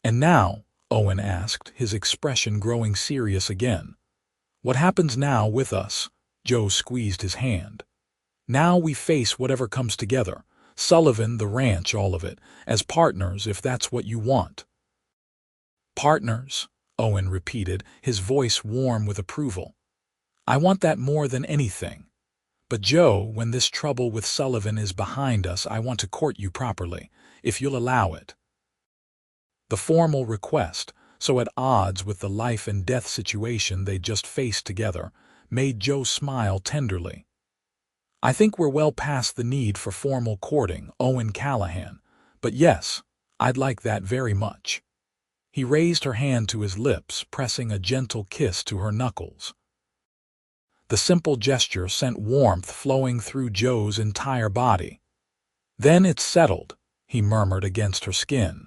"And now," Owen asked, his expression growing serious again, "what happens now with us?" Joe squeezed his hand. "Now we face whatever comes together. Sullivan, the ranch, all of it, as partners if that's what you want." "Partners," Owen repeated, his voice warm with approval. "I want that more than anything. But Joe, when this trouble with Sullivan is behind us, I want to court you properly, if you'll allow it." The formal request, so at odds with the life and death situation they'd just faced together, made Joe smile tenderly. "I think we're well past the need for formal courting, Owen Callahan, but yes, I'd like that very much." He raised her hand to his lips, pressing a gentle kiss to her knuckles. The simple gesture sent warmth flowing through Joe's entire body. "Then it's settled," he murmured against her skin.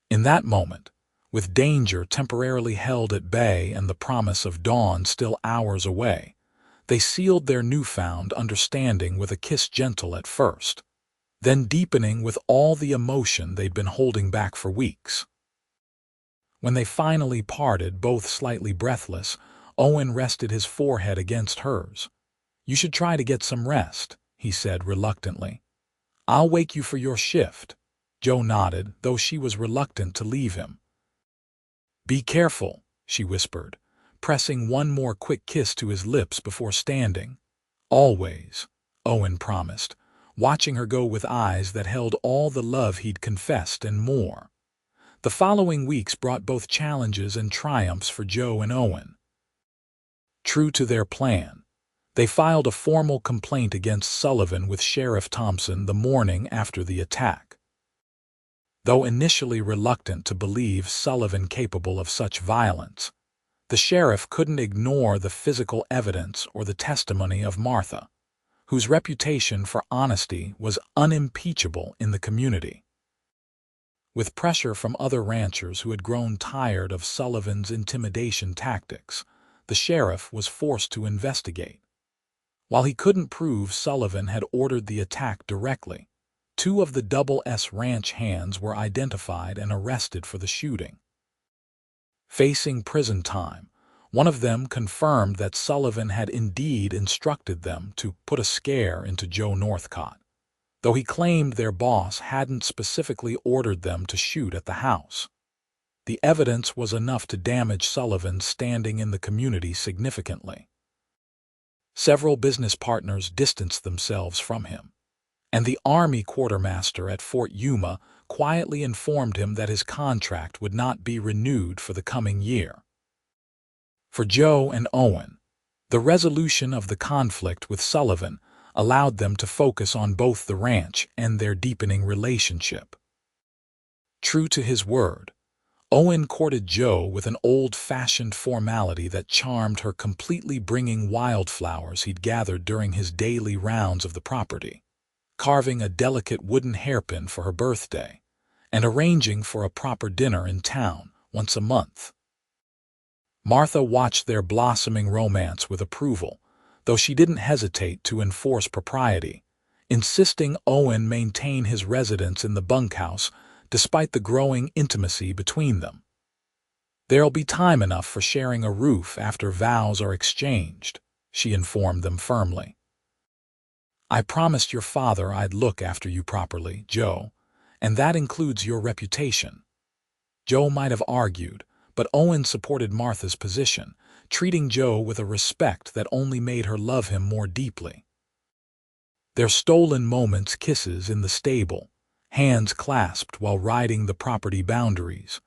In that moment, with danger temporarily held at bay and the promise of dawn still hours away, they sealed their newfound understanding with a kiss gentle at first, then deepening with all the emotion they'd been holding back for weeks. When they finally parted, both slightly breathless, Owen rested his forehead against hers. "You should try to get some rest," he said reluctantly. "I'll wake you for your shift." Joe nodded, though she was reluctant to leave him. "Be careful," she whispered, pressing one more quick kiss to his lips before standing. "Always," Owen promised, watching her go with eyes that held all the love he'd confessed and more. The following weeks brought both challenges and triumphs for Joe and Owen. True to their plan, they filed a formal complaint against Sullivan with Sheriff Thompson the morning after the attack. Though initially reluctant to believe Sullivan capable of such violence, the sheriff couldn't ignore the physical evidence or the testimony of Martha, whose reputation for honesty was unimpeachable in the community. With pressure from other ranchers who had grown tired of Sullivan's intimidation tactics, the sheriff was forced to investigate. While he couldn't prove Sullivan had ordered the attack directly, 2 of the Double S Ranch hands were identified and arrested for the shooting. Facing prison time, one of them confirmed that Sullivan had indeed instructed them to put a scare into Joe Northcott, though he claimed their boss hadn't specifically ordered them to shoot at the house. The evidence was enough to damage Sullivan's standing in the community significantly. Several business partners distanced themselves from him, and the Army quartermaster at Fort Yuma quietly informed him that his contract would not be renewed for the coming year. For Joe and Owen, the resolution of the conflict with Sullivan allowed them to focus on both the ranch and their deepening relationship. True to his word, Owen courted Joe with an old-fashioned formality that charmed her, completely bringing wildflowers he'd gathered during his daily rounds of the property, carving a delicate wooden hairpin for her birthday, and arranging for a proper dinner in town once a month. Martha watched their blossoming romance with approval, though she didn't hesitate to enforce propriety, insisting Owen maintain his residence in the bunkhouse despite the growing intimacy between them. "There'll be time enough for sharing a roof after vows are exchanged," she informed them firmly. "I promised your father I'd look after you properly, Joe, and that includes your reputation." Joe might have argued, but Owen supported Martha's position, treating Joe with a respect that only made her love him more deeply. Their stolen moments, kisses in the stable, hands clasped while riding the property boundaries,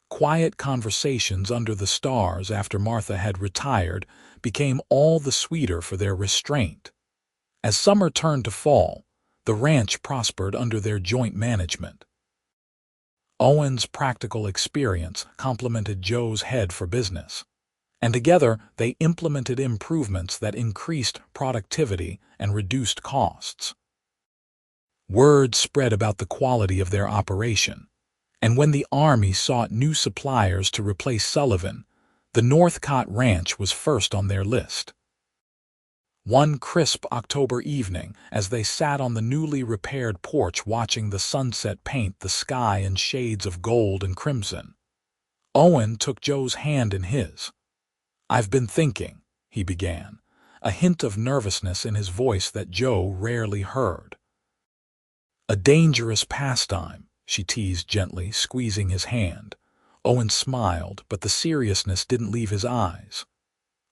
quiet conversations under the stars after Martha had retired became all the sweeter for their restraint. As summer turned to fall, the ranch prospered under their joint management. Owen's practical experience complemented Joe's head for business, and together they implemented improvements that increased productivity and reduced costs. Word spread about the quality of their operation, and when the Army sought new suppliers to replace Sullivan, the Northcott Ranch was first on their list. One crisp October evening, as they sat on the newly repaired porch watching the sunset paint the sky in shades of gold and crimson, Owen took Joe's hand in his. "I've been thinking," he began, a hint of nervousness in his voice that Joe rarely heard. "A dangerous pastime," she teased gently, squeezing his hand. Owen smiled, but the seriousness didn't leave his eyes.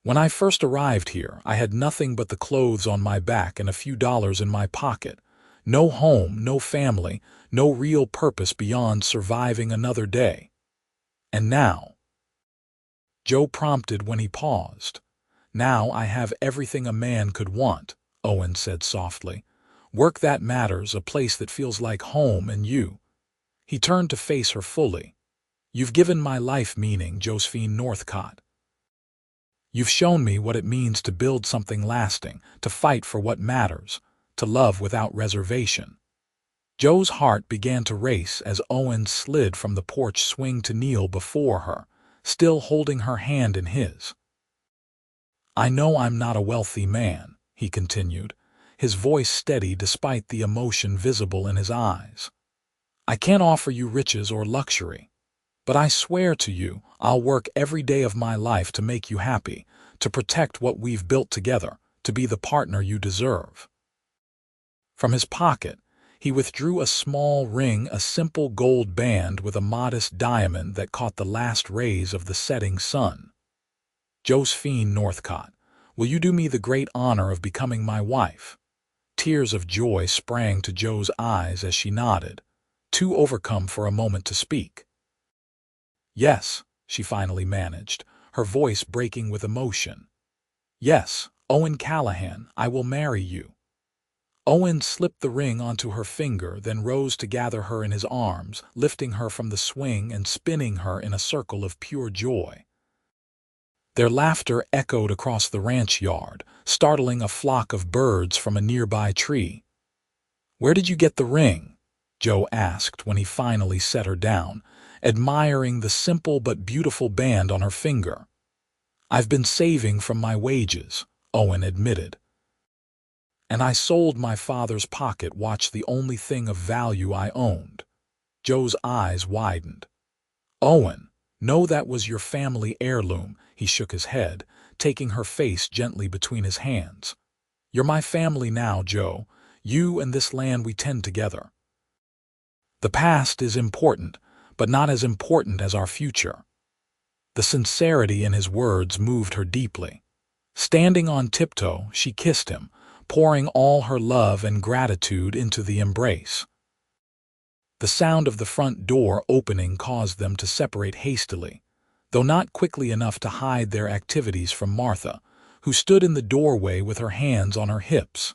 "When I first arrived here, I had nothing but the clothes on my back and a few dollars in my pocket. No home, no family, no real purpose beyond surviving another day. And now," Joe prompted when he paused. "Now I have everything a man could want," Owen said softly. "Work that matters, a place that feels like home, and you." He turned to face her fully. "You've given my life meaning, Josephine Northcott. You've shown me what it means to build something lasting, to fight for what matters, to love without reservation." Joe's heart began to race as Owen slid from the porch swing to kneel before her, still holding her hand in his. "I know I'm not a wealthy man," he continued, his voice steady despite the emotion visible in his eyes. "I can't offer you riches or luxury, but I swear to you I'll work every day of my life to make you happy, to protect what we've built together, to be the partner you deserve." From his pocket, he withdrew a small ring, a simple gold band with a modest diamond that caught the last rays of the setting sun. "Josephine Northcott, will you do me the great honor of becoming my wife?" Tears of joy sprang to Joe's eyes as she nodded, too overcome for a moment to speak. "Yes," she finally managed, her voice breaking with emotion. "Yes, Owen Callahan, I will marry you." Owen slipped the ring onto her finger, then rose to gather her in his arms, lifting her from the swing and spinning her in a circle of pure joy. Their laughter echoed across the ranch yard, startling a flock of birds from a nearby tree. "Where did you get the ring?" Joe asked when he finally set her down, admiring the simple but beautiful band on her finger. "I've been saving from my wages," Owen admitted. And I sold my father's pocket watch, the only thing of value I owned. Joe's eyes widened. Owen, no, that was your family heirloom. He shook his head, taking her face gently between his hands. You're my family now, Joe. You and this land we tend together. The past is important, but not as important as our future. The sincerity in his words moved her deeply. Standing on tiptoe, she kissed him, pouring all her love and gratitude into the embrace. The sound of the front door opening caused them to separate hastily, though not quickly enough to hide their activities from Martha, who stood in the doorway with her hands on her hips.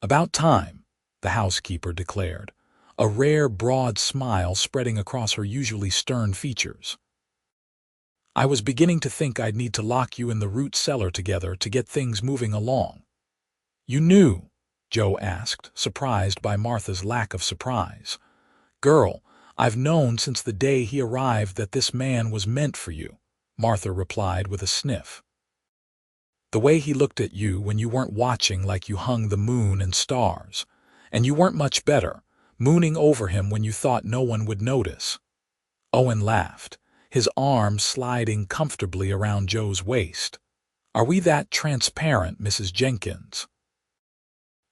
"About time," the housekeeper declared, a rare broad smile spreading across her usually stern features. "I was beginning to think I'd need to lock you in the root cellar together to get things moving along." "You knew?" Joe asked, surprised by Martha's lack of surprise. "Girl, I've known since the day he arrived that this man was meant for you," Martha replied with a sniff. "The way he looked at you when you weren't watching, like you hung the moon and stars. And you weren't much better, mooning over him when you thought no one would notice." Owen laughed, his arm sliding comfortably around Joe's waist. "Are we that transparent, Mrs. Jenkins?"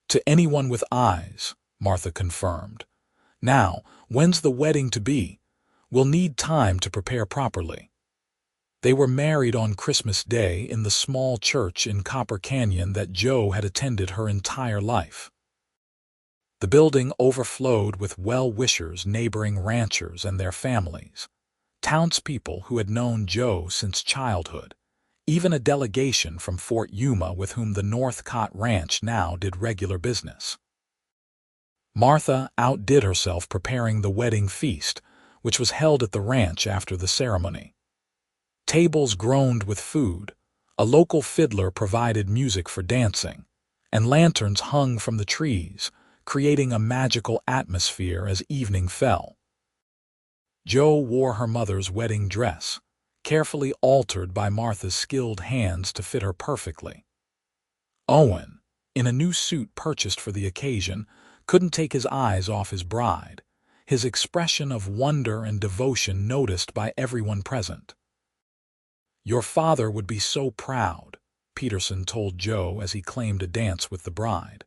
"To anyone with eyes," Martha confirmed. "Now, when's the wedding to be? We'll need time to prepare properly." They were married on Christmas Day in the small church in Copper Canyon that Joe had attended her entire life. The building overflowed with well-wishers, neighboring ranchers and their families, townspeople who had known Joe since childhood, even a delegation from Fort Yuma with whom the Northcott ranch now did regular business. Martha outdid herself preparing the wedding feast, which was held at the ranch after the ceremony. Tables groaned with food, a local fiddler provided music for dancing, and lanterns hung from the trees, creating a magical atmosphere as evening fell. Joe wore her mother's wedding dress, carefully altered by Martha's skilled hands to fit her perfectly. Owen, in a new suit purchased for the occasion, couldn't take his eyes off his bride, his expression of wonder and devotion noticed by everyone present. "Your father would be so proud," Peterson told Joe as he claimed a dance with the bride.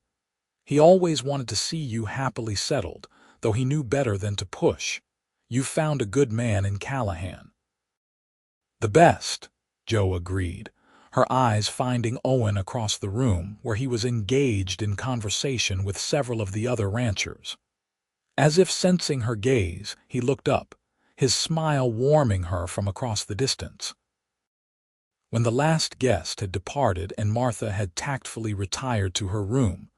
"He always wanted to see you happily settled, though he knew better than to push. You've found a good man in Callahan." "The best," Joe agreed, her eyes finding Owen across the room where he was engaged in conversation with several of the other ranchers. As if sensing her gaze, he looked up, his smile warming her from across the distance. When the last guest had departed and Martha had tactfully retired to her room,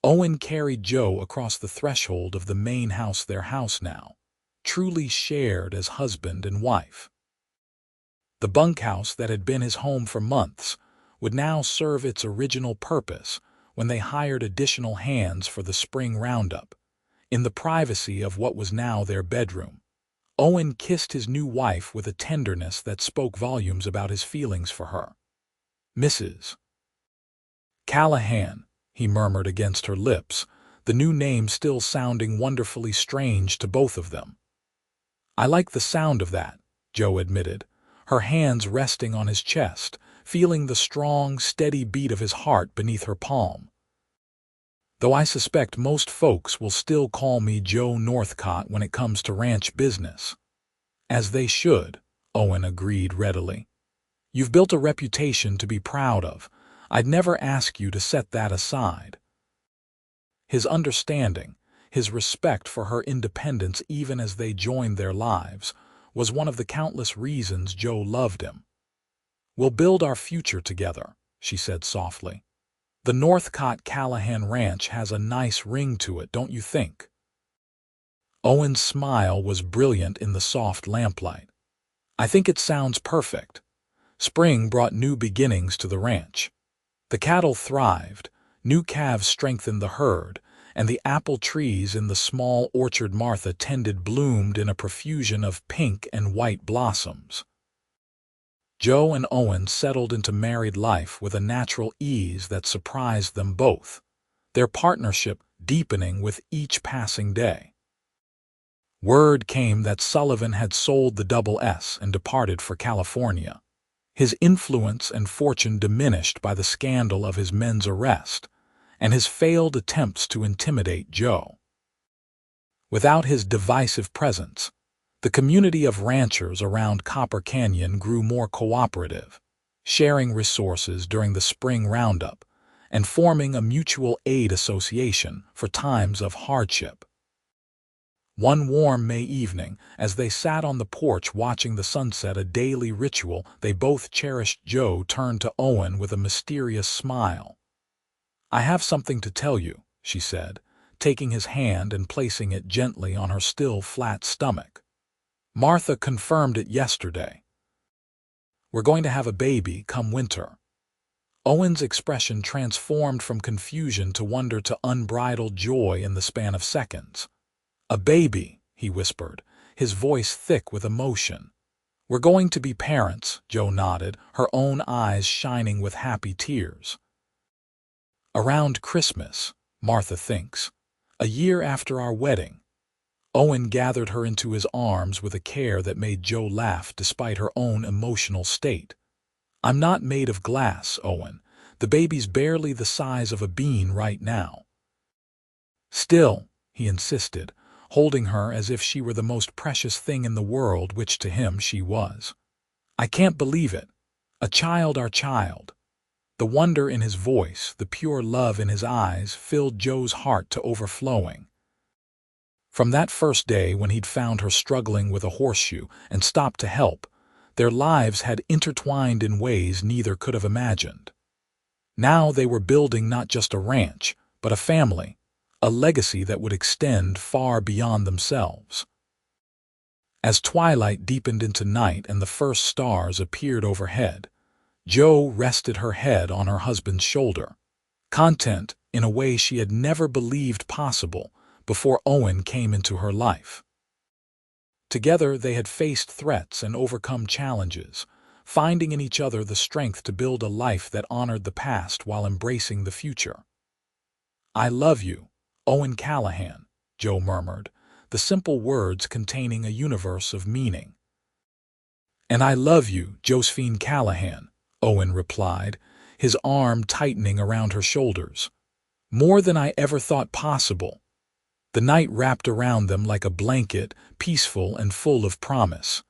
Owen carried Joe across the threshold of the main house, their house now, truly shared as husband and wife. The bunkhouse that had been his home for months would now serve its original purpose when they hired additional hands for the spring roundup. In the privacy of what was now their bedroom, Owen kissed his new wife with a tenderness that spoke volumes about his feelings for her. "Mrs. Callahan," he murmured against her lips, the new name still sounding wonderfully strange to both of them. "I like the sound of that," Joe admitted, her hands resting on his chest, feeling the strong, steady beat of his heart beneath her palm. "Though I suspect most folks will still call me Joe Northcott when it comes to ranch business." "As they should," Owen agreed readily. "You've built a reputation to be proud of. I'd never ask you to set that aside." His understanding, his respect for her independence even as they joined their lives, was one of the countless reasons Joe loved him. "We'll build our future together," she said softly. "The Northcott Callahan Ranch has a nice ring to it, don't you think?" Owen's smile was brilliant in the soft lamplight. "I think it sounds perfect." Spring brought new beginnings to the ranch. The cattle thrived, new calves strengthened the herd, and the apple trees in the small orchard Martha tended bloomed in a profusion of pink and white blossoms. Joe and Owen settled into married life with a natural ease that surprised them both. their partnership deepening with each passing day. Word came that Sullivan had sold the Double S and departed for California. His influence and fortune diminished by the scandal of his men's arrest and his failed attempts to intimidate Joe. Without his divisive presence, the community of ranchers around Copper Canyon grew more cooperative, sharing resources during the spring roundup and forming a mutual aid association for times of hardship. One warm May evening, as they sat on the porch watching the sunset, a daily ritual they both cherished, Joe turned to Owen with a mysterious smile. "I have something to tell you," she said, taking his hand and placing it gently on her still flat stomach. "Martha confirmed it yesterday. We're going to have a baby come winter." Owen's expression transformed from confusion to wonder to unbridled joy in the span of seconds. "A baby," he whispered, his voice thick with emotion. "We're going to be parents," Joe nodded, her own eyes shining with happy tears. "Around Christmas, Martha thinks. A year after our wedding." Owen gathered her into his arms with a care that made Joe laugh despite her own emotional state. "I'm not made of glass, Owen. The baby's barely the size of a bean right now." "Still," he insisted, holding her as if she were the most precious thing in the world, which to him she was. "I can't believe it. A child, our child." The wonder in his voice, the pure love in his eyes, filled Joe's heart to overflowing. From that first day when he'd found her struggling with a horseshoe and stopped to help, their lives had intertwined in ways neither could have imagined. Now they were building not just a ranch, but a family, a legacy that would extend far beyond themselves. As twilight deepened into night and the first stars appeared overhead, Joe rested her head on her husband's shoulder, content in a way she had never believed possible before Owen came into her life. Together they had faced threats and overcome challenges, finding in each other the strength to build a life that honored the past while embracing the future. "I love you, Owen Callahan," Joe murmured, the simple words containing a universe of meaning. "And I love you, Josephine Callahan," Owen replied, his arm tightening around her shoulders. "More than I ever thought possible." The night wrapped around them like a blanket, peaceful and full of promise.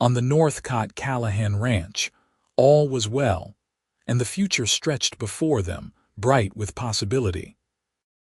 On the Northcott Callahan ranch, all was well, and the future stretched before them, bright with possibility.